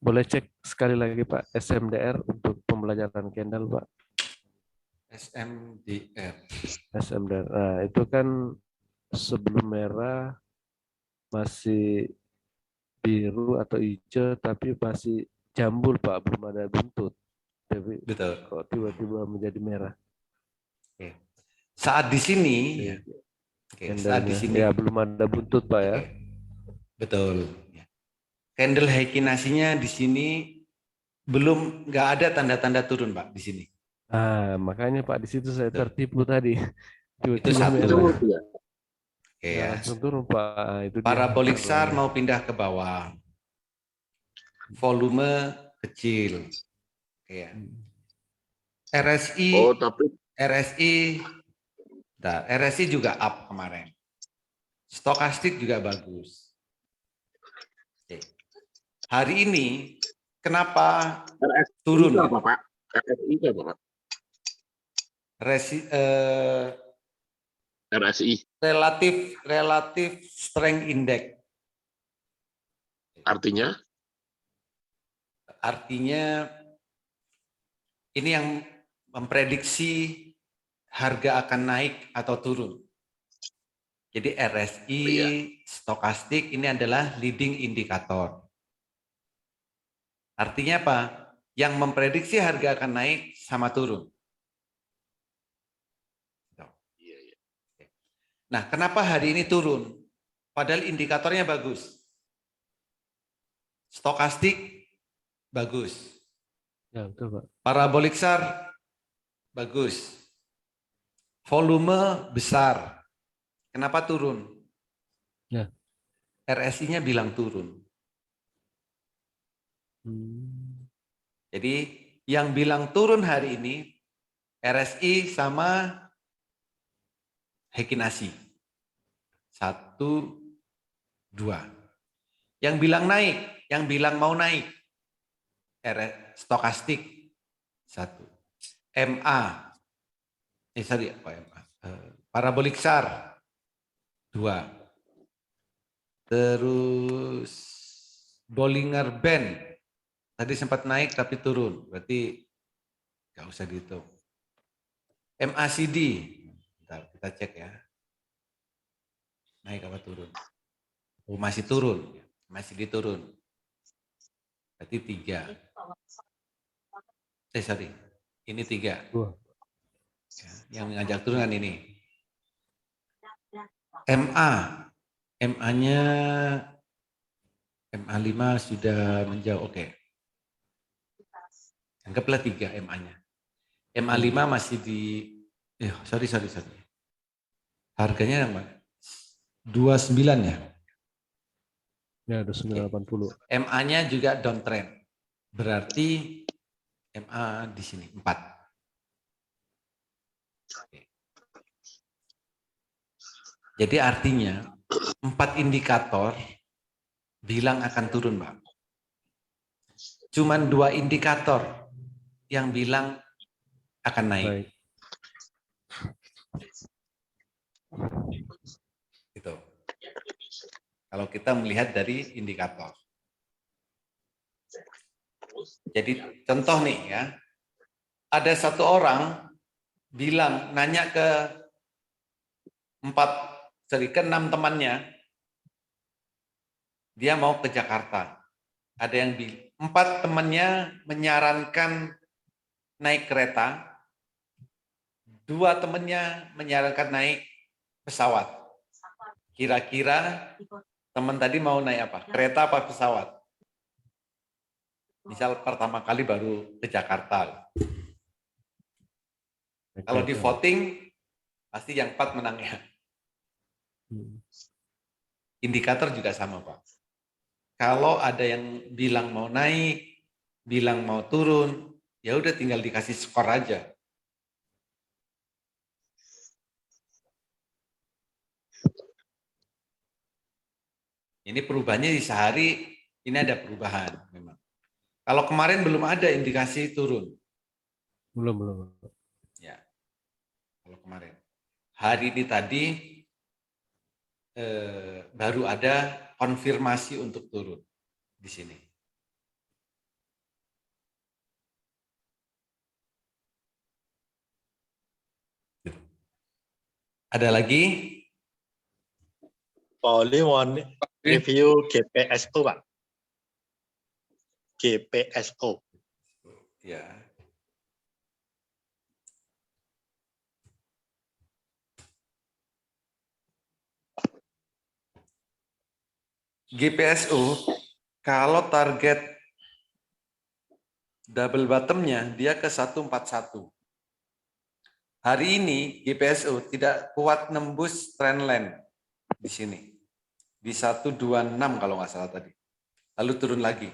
Boleh cek sekali lagi Pak SMDR untuk pembelajaran Kendall Pak. SMDR. SMDR. Nah, itu kan sebelum merah masih biru atau hijau tapi masih jambul Pak, belum ada buntut. Tapi Betul. kok tiba-tiba menjadi merah. Oke. Saat di sini, ya. Oke, saat di Candlenya. sini. Ya belum ada buntut Pak ya. Betul. Candle hekinasinya di sini belum, nggak ada tanda-tanda turun Pak di sini. Makanya Pak di situ saya tertipu tadi. Itu satu. Ya. Oke ya. Langsung turun Pak. Itu Parabolik SAR mau pindah ke bawah. Volume kecil. Oke ya. RSI. Oh, tapi RSI juga up kemarin. Stokastik juga bagus. Oke. Hari ini kenapa RSI turun? apa Pak? RSI apa Pak? RSI. Relatif strength index. Artinya? Artinya ini yang memprediksi harga akan naik atau turun. Jadi RSI, stokastik ini adalah leading indikator. Artinya apa? Yang memprediksi harga akan naik sama turun. Nah, kenapa hari ini turun? Padahal indikatornya bagus. Stokastik bagus. Ya, betul Pak. Parabolik SAR bagus. Volume besar. Kenapa turun? Ya. RSI-nya bilang turun. Jadi yang bilang turun hari ini RSI sama hekinasi. 1, 2. Yang bilang naik, yang bilang mau naik. Stokastik 1. Parabolik SAR 2. Terus Bollinger Band tadi sempat naik tapi turun, berarti nggak usah dihitung. MACD, bentar, kita cek ya, naik apa turun? Oh, masih turun, MACD turun, berarti 3. Ini 3. Ya, yang ngajak turun kan ini. MA-nya MA5 sudah menjauh, oke. Anggaplah 3 MA-nya. MA5 masih di, sorry. Harganya yang mana? 29 ya? Ya, 2980. MA-nya juga downtrend. Berarti MA di sini 4. Jadi artinya 4 indikator bilang akan turun, Pak. Cuman 2 indikator yang bilang akan naik. Gitu. Kalau kita melihat dari indikator. Jadi contoh nih ya, ada satu orang bilang, nanya ke 6 temannya, dia mau ke Jakarta. Ada yang 4 temannya menyarankan naik kereta, 2 temannya menyarankan naik pesawat. Kira-kira teman tadi mau naik apa? Kereta apa pesawat? Misal pertama kali baru ke Jakarta. Kalau di voting, pasti yang 4 menangnya. Indikator juga sama, Pak. Kalau ada yang bilang mau naik, bilang mau turun, ya udah tinggal dikasih skor aja. Ini perubahannya di sehari, ini ada perubahan memang. Kalau kemarin belum ada indikasi turun. Belum. Ya, kalau kemarin. Hari ini tadi baru ada konfirmasi untuk turun di sini. Ada lagi? Oli mohon review GPSO, Pak. GPSO. Ya. GPSO, kalau target double bottomnya dia ke 141. Hari ini GPSO tidak kuat nembus trendline di sini. Di 126 kalau nggak salah tadi. Lalu turun lagi.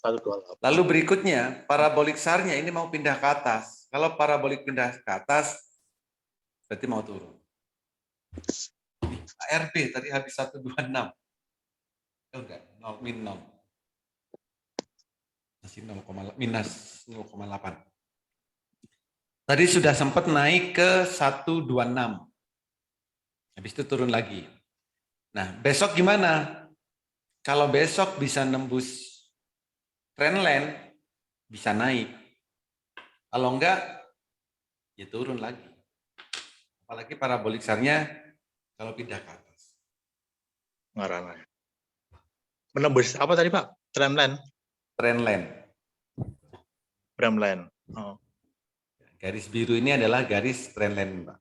128. Lalu berikutnya, parabolik SAR-nya ini mau pindah ke atas. Kalau parabolik pindah ke atas, berarti mau turun. ARB tadi habis 126. Oh enggak, 0, min 0. Masih 0, minus 0,8. Tadi sudah sempat naik ke 126. Habis itu turun lagi. Nah, besok gimana? Kalau besok bisa nembus trendline, bisa naik. Kalau enggak, ya turun lagi. Apalagi parabolik SAR-nya kalau pindah ke atas. Ngarana. Menembus apa tadi, Pak? Trendline. Trendline. Oh. Garis biru ini adalah garis trendline, Pak.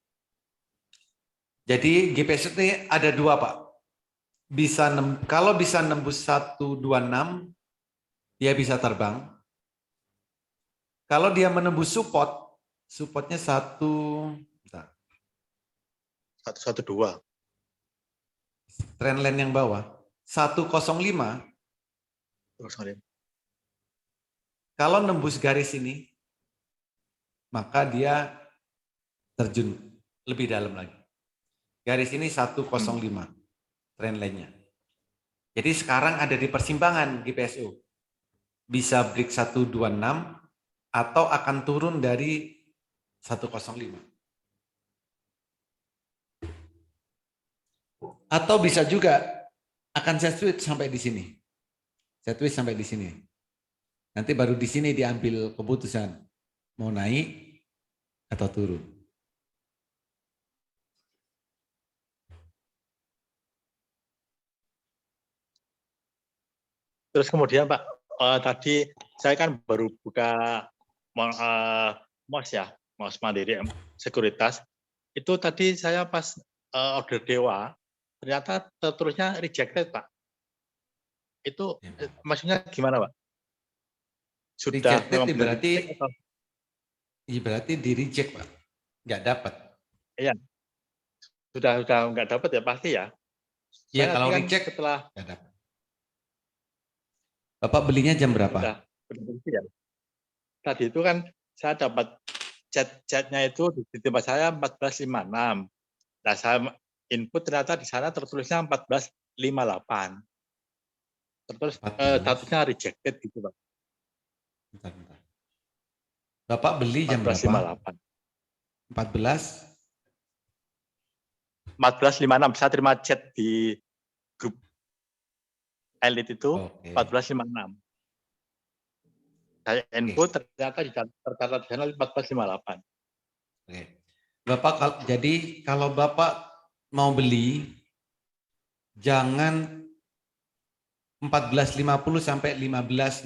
Jadi GPS ini ada dua, Pak. Kalau bisa nembus 126, dia bisa terbang. Kalau dia menembus supportnya 112. Trendline yang bawah 105. Kalau nembus garis ini, maka dia terjun lebih dalam lagi. Garis ini 105 trendline-nya. Jadi sekarang ada di persimpangan GPSO. Bisa break 126 atau akan turun dari 105. Atau bisa juga akan saya switch sampai di sini. Saya twist sampai di sini. Nanti baru di sini diambil keputusan mau naik atau turun. Terus kemudian Pak, tadi saya kan baru buka MOS ya, MOS Mandiri Sekuritas. Itu tadi saya pas order Dewa, ternyata terusnya rejected, Pak. Itu maksudnya gimana, Pak? Sudah Rejected berarti di reject, Pak. Nggak dapat. Iya. Sudah nggak dapat ya pasti ya. Iya, kalau kan reject setelah nggak dapat. Bapak belinya jam berapa? Ya. Tadi itu kan saya dapat chat-chatnya itu di tempat saya 14.56. Nah, saya input ternyata di sana tertulisnya 14.58. Terus statusnya rejected gitu, Pak. Bentar. Bapak beli jam berapa? 14.56. 14.56. Saya terima chat di grup Elite itu 14.56. Saya input ternyata tercatat di sana 14.58. Oke. Bapak, jadi kalau Bapak mau beli, jangan 14.50 sampai 15.00.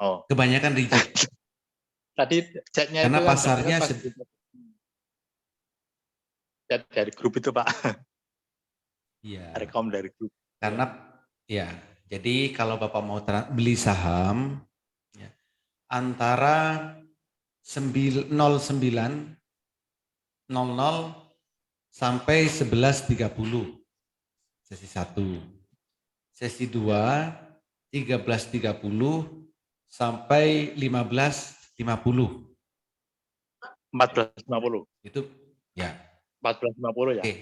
Oh. Kebanyakan reject. Tadi chatnya karena itu pasarnya chat dari grup itu, Pak. Iya. Rekom dari grup. Karena ya, jadi kalau Bapak mau beli saham ya, antara 09.00 sampai 11.30. Sesi 1. Sesi 2, 13.30 sampai 15.50. 14.50. Itu ya. 14.50 ya. Oke.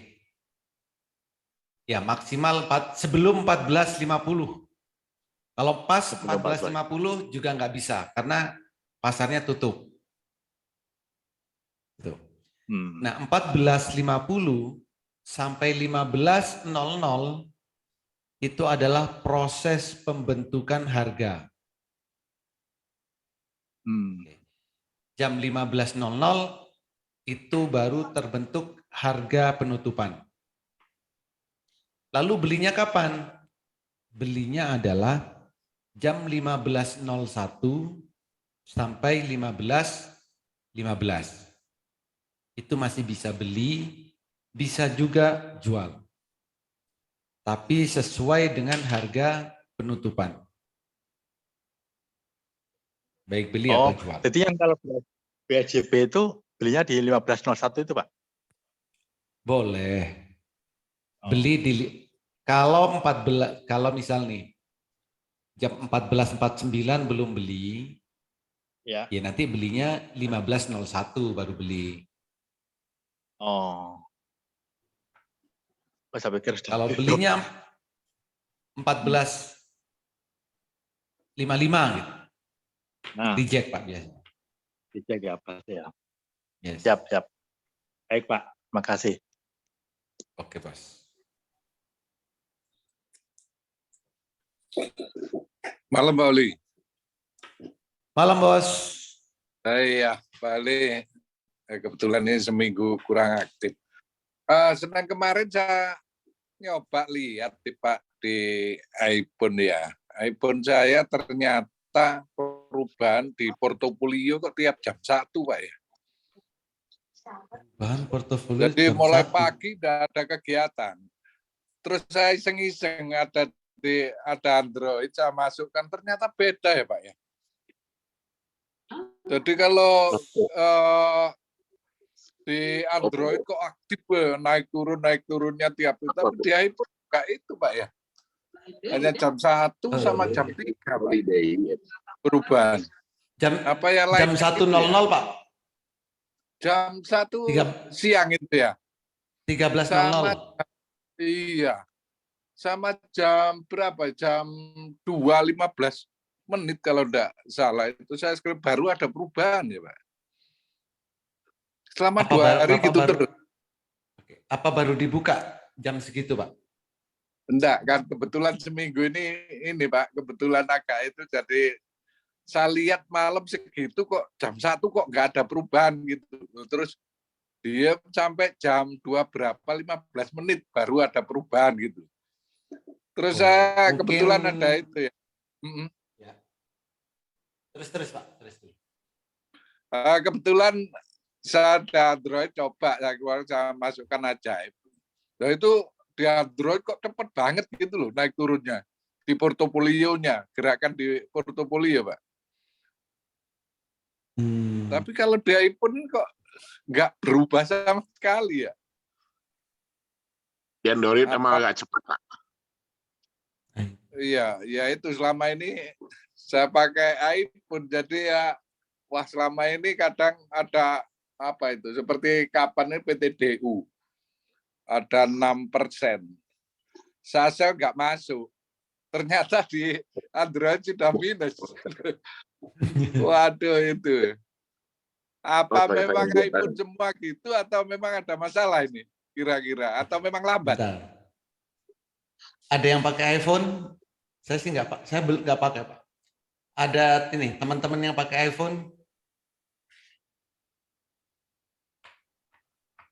Ya, maksimal sebelum 14.50. Kalau pas 14.50 juga nggak bisa karena pasarnya tutup. Gitu. Nah, 14.50 sampai 15.00 itu adalah proses pembentukan harga. Jam 15.00 itu baru terbentuk harga penutupan. Lalu belinya kapan? Belinya adalah jam 15.01 sampai 15.15. Itu masih bisa beli, bisa juga jual. Tapi sesuai dengan harga penutupan. Baik beli atau jual. Jadi yang kalau BSJB itu belinya di 15.01 itu, Pak? Boleh. Beli di kalau misal nih jam 14.49 belum beli, ya nanti belinya 15.01 baru beli. Saya pikir kalau belinya 14.55 gitu. Reject Pak biasanya. Reject ya pasti ya. Yes. Siap. Baik Pak, makasih. Oke Bos. Malam Pak Oli. Malam Bos. Iya Pak Oli. Kebetulan ini seminggu kurang aktif. Senin kemarin saya nyoba lihat Pak di iPhone ya. iPhone saya ternyata perubahan di portofolio kok tiap jam 1 Pak ya. Bahan portofolio. Jadi mulai pagi udah ada kegiatan. Terus saya iseng-iseng ada Android, saya masukkan ternyata beda ya Pak ya. Jadi kalau di Android kok aktif naik turunnya tiap itu, tapi di iPhone enggak itu Pak ya. Hanya jam 1 sama jam 3 Pak. Perubahan. Jam 1.00 Pak. Jam 1 siang itu ya. 13.00. Iya. Sama jam berapa? Jam 2.15 menit kalau enggak salah. Itu saya screen baru ada perubahan ya Pak. Selama 2 hari gitu terus. Apa baru dibuka jam segitu Pak? Enggak, kan kebetulan seminggu ini Pak, kebetulan agak itu jadi saya lihat malam segitu kok jam 1 kok nggak ada perubahan gitu. Terus dia sampai jam 2 berapa 15 menit baru ada perubahan gitu. Terus saya kebetulan ada itu ya. Terus Pak, terus. Kebetulan saya ada Android, coba saya masukkan ajaib. Nah itu di Android kok cepet banget gitu loh naik turunnya di portofolionya, gerakan di portofolio Pak. Tapi kalau di iPhone kok nggak berubah sama sekali ya. Di Android emang agak cepat Pak. Iya, ya itu selama ini saya pakai iPhone, jadi ya wah selama ini kadang ada apa itu, seperti kapan ini PTDU, ada 6%. Saya nggak masuk. Ternyata di Android sudah minus. Waduh itu. Apa memang iPhone semua gitu atau memang ada masalah ini kira-kira? Atau memang lambat? Ada yang pakai iPhone? Saya sih nggak Pak. Saya nggak pakai Pak. Ada ini teman-teman yang pakai iPhone?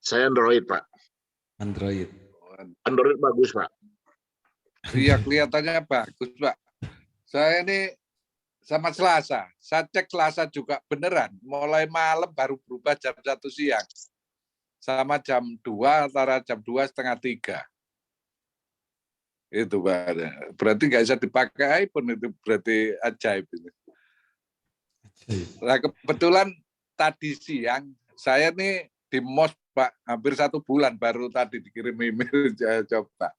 Saya Android Pak. Android bagus Pak. Iya kelihatannya bagus Pak. Saya ini sama Selasa, saya cek Selasa juga beneran. Mulai malam baru berubah jam 1 siang. Sama jam 2, antara jam 2:30, 3. Itu Pak. Berarti nggak bisa dipakai iPhone, itu berarti ajaib. Nah kebetulan tadi siang, saya nih di MOS Pak, hampir 1 bulan baru tadi dikirim email, saya coba.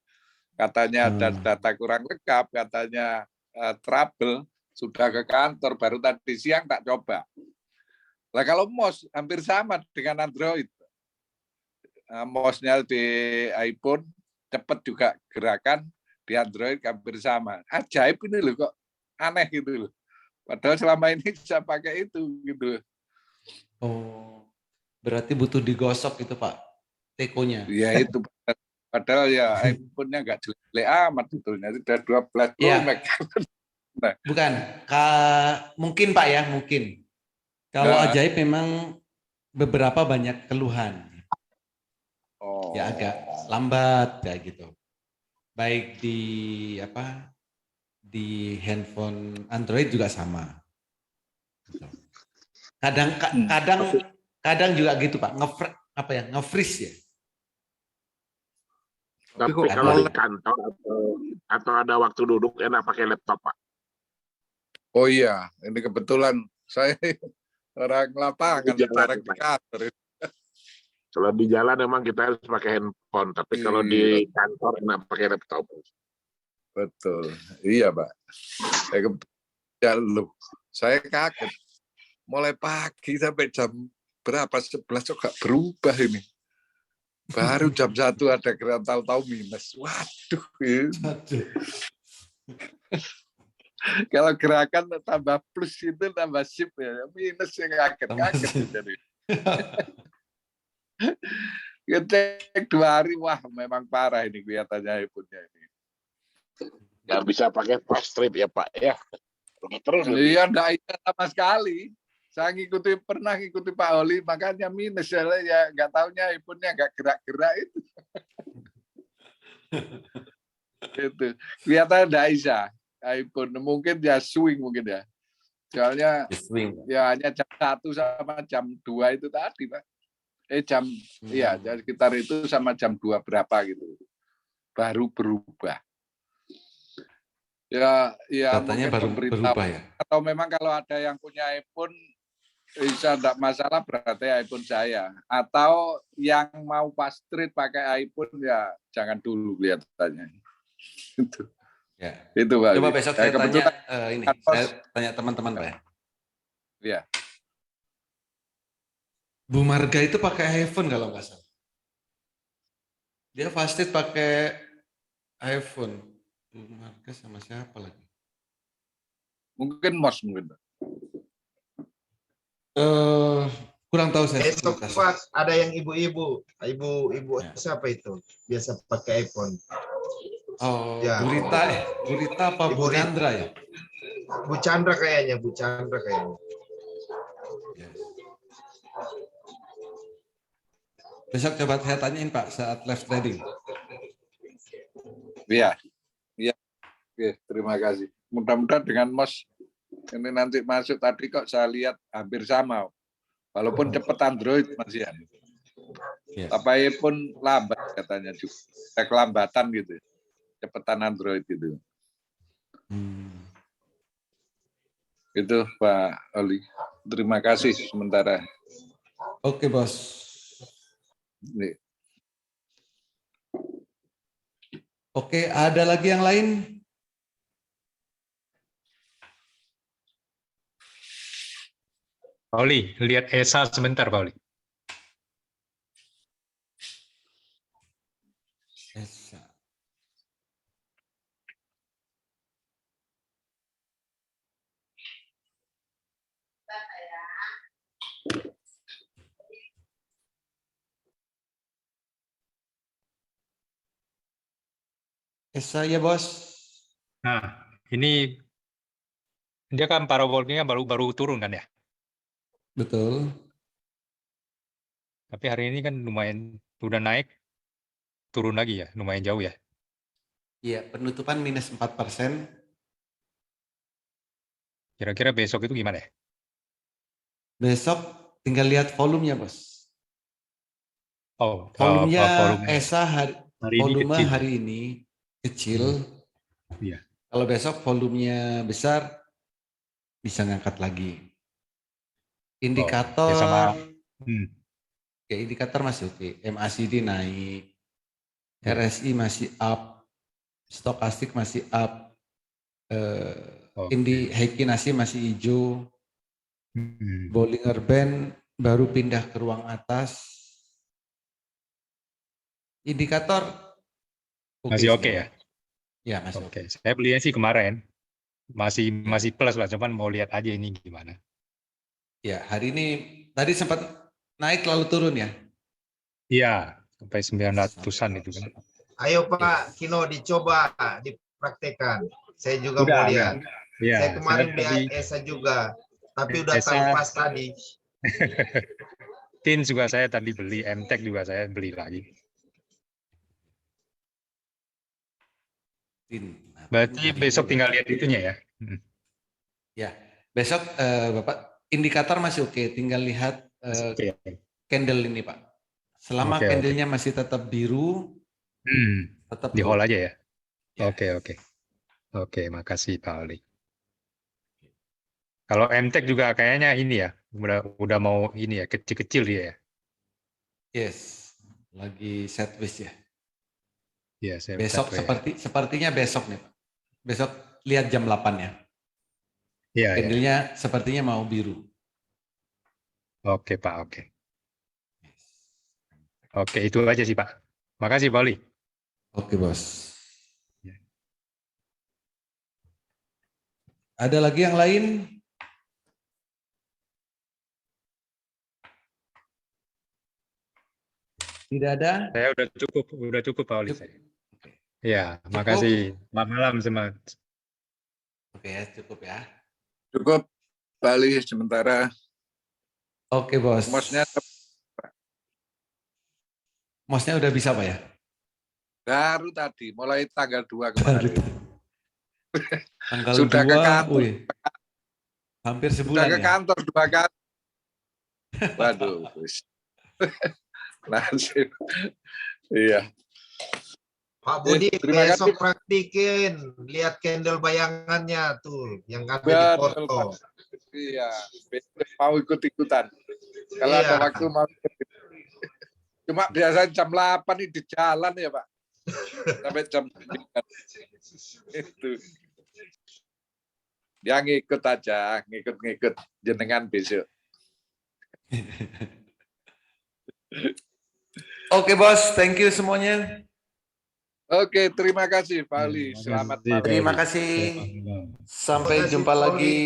Katanya ada data kurang lengkap, katanya trouble, sudah ke kantor, baru tadi siang tak coba. Lah kalau MOS hampir sama dengan Android. MOS-nya di iPhone cepat juga gerakan, di Android hampir sama. Ajaib ini loh, kok aneh gitu loh. Padahal selama ini saya pakai itu gitu. Oh, berarti butuh digosok itu Pak, tekonya. Ya itu. Padahal ya iPhone-nya nggak jelek amat sebetulnya. Sudah 12 Pro Iya. Max. Nah, Bukan, mungkin Pak ya, mungkin. Kalau Nah. ajaib memang beberapa banyak keluhan. oh. Ya agak lambat kayak gitu. Baik di di handphone Android juga sama. Kadang juga gitu Pak, nge-freeze ya. Tapi kok kalau di mulai- kantor atau ada waktu duduk enak pakai laptop, Pak. Oh iya, ini kebetulan saya orang lapangan, Di jalan, jarang di Pak. kantor. Kalau di jalan memang kita harus pakai handphone, tapi kalau di kantor enak pakai laptop. Betul, iya Pak. Ya lu, saya kaget. Mulai pagi sampai jam berapa? 11 kok gak berubah ini. Baru jam 1 ada gerakan tahu minus. Waduh. Kalau gerakan tambah plus itu tambah shift ya. Minus yang kaget-kaget. Jadi. Ngecek 2 hari, wah memang parah ini kelihatannya iPhone-nya ini. Nggak bisa pakai fast trip ya Pak ya. Terus Iya, enggak ada sama sekali. Saya pernah ngikuti Pak Oli, makanya minus ya nggak taunya iPhone-nya nggak gerak-gerak itu. Itu kelihatan enggak bisa iPhone, mungkin ya swing mungkin ya. Soalnya ya hanya jam 1 sama jam 2 itu tadi Pak. Ya sekitar itu sama jam 2 berapa gitu. Baru berubah. Ya Katanya mungkin baru pemberitahuan. berubah ya. Atau memang kalau ada yang punya iPhone bisa enggak masalah berarti iPhone saya. Atau yang mau fast trade pakai iPhone ya jangan dulu kelihatannya. Itu. Ya. Itu Pak. Coba besok saya tanya kebetulan saya tanya teman-teman Pak ya. Iya. Bu Marga itu pakai iPhone kalau nggak salah. Dia fast trade pakai iPhone. Bu Marga sama siapa lagi? Mungkin MOS mungkin. Kurang tahu saya. Besok Pak ada yang ibu-ibu siapa itu biasa pakai iPhone. Oh, Ya. Bu Rita apa Bu Chandra ya? Bu Chandra kayaknya. Yes. Besok coba saya tanyain Pak saat live trading. Iya. Oke, terima kasih. Mudah-mudahan dengan MOS ini nanti masuk tadi kok saya lihat hampir sama. Walaupun cepat Android Mas Ian. Yes. Tapi pun lambat katanya juga. Kelambatan gitu. Cepetan Android gitu. Itu Pak Oli. Terima kasih sementara. Oke, Bos. Nih. Oke, ada lagi yang lain? Pauli, lihat Esa sebentar, Pauli. Esa. Esa ya, Bos. Nah, ini dia kan parabolnya baru turun kan ya? Betul. Tapi hari ini kan lumayan udah naik, turun lagi ya, lumayan jauh ya. Iya, penutupan minus 4%. Kira-kira besok itu gimana ya? Besok tinggal lihat volumenya, Bos. Oh, Volumenya volume Esa hari ini volume kecil. hari ini kecil. Iya. Kalau besok volumenya besar, bisa ngangkat lagi. Indikator, ya sama. indikator masih oke. MACD naik, RSI masih up, Stokastik masih up. Oke. Heikin Ashi masih hijau. Hmm. Bollinger Band baru pindah ke ruang atas. Indikator Masih oke semua. ya? Ya, masih oke. Oke. Saya belinya sih kemarin. Masih plus lah, cuman mau lihat aja ini gimana. Ya, hari ini tadi sempat naik lalu turun ya. Iya, sampai 900-an itu kan. Ayo Pak Kino dicoba dipraktekkan. Saya juga Udah, mau lihat. Iya, Saya kemarin saya beli tadi ESA juga, tapi udah ESA. tahu pas tadi. Tin juga saya tadi beli, MTech juga saya beli lagi. Nah, Berarti hari besok ini tinggal lihat itunya ya. Ya, besok Bapak indikator masih oke, tinggal lihat Oke. candle ini Pak. Selama Oke, candlenya masih tetap biru, tetap di hold hold. aja ya. Ya. Oke, makasih Pak Ali. Kalau MTech juga kayaknya ini ya, udah mau ini ya, kecil-kecil dia ya. Yes, lagi sideways ya. Iya, saya Besok sepertinya besok nih Pak. Besok lihat jam 8 ya. Iya, Candlenya sepertinya mau biru. Oke Pak, oke. Oke, itu aja sih Pak. Makasih Pak Ali. Oke bos. Ada lagi yang lain? Tidak ada? Saya udah cukup Pak Ali. Ya, makasih. Selamat malam semua. Oke ya, cukup ya. Cukup, Bali sementara. Oke bos. Mosnya udah bisa Pak ya? Baru tadi, mulai tanggal 2 kemarin. Tanggal Sudah 2, ke kantor. Hampir Sudah sebulan ke ya? kantor 2 kali. Waduh. Nasib. Iya. Pak Budi terima besok kasih. praktikin, lihat candle bayangannya tuh yang ada di Betul, foto. Pak. Iya, mau ikut-ikutan. Kalau Iya. ada waktu mau ikut. Cuma biasanya jam 8 ini di jalan ya Pak. Sampai jam 9. Itu. Ya ngikut aja, ngikut jenengan besok. Oke bos, thank you semuanya. Oke, terima kasih Pak Ali. Selamat malam. Terima kasih. Sampai Terima kasih, jumpa Pak lagi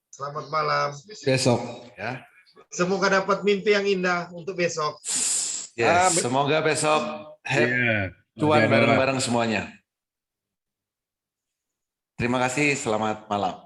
Selamat malam. besok ya. Semoga dapat mimpi yang indah untuk besok. Yes, semoga besok cuan bareng-bareng semuanya. Terima kasih, selamat malam.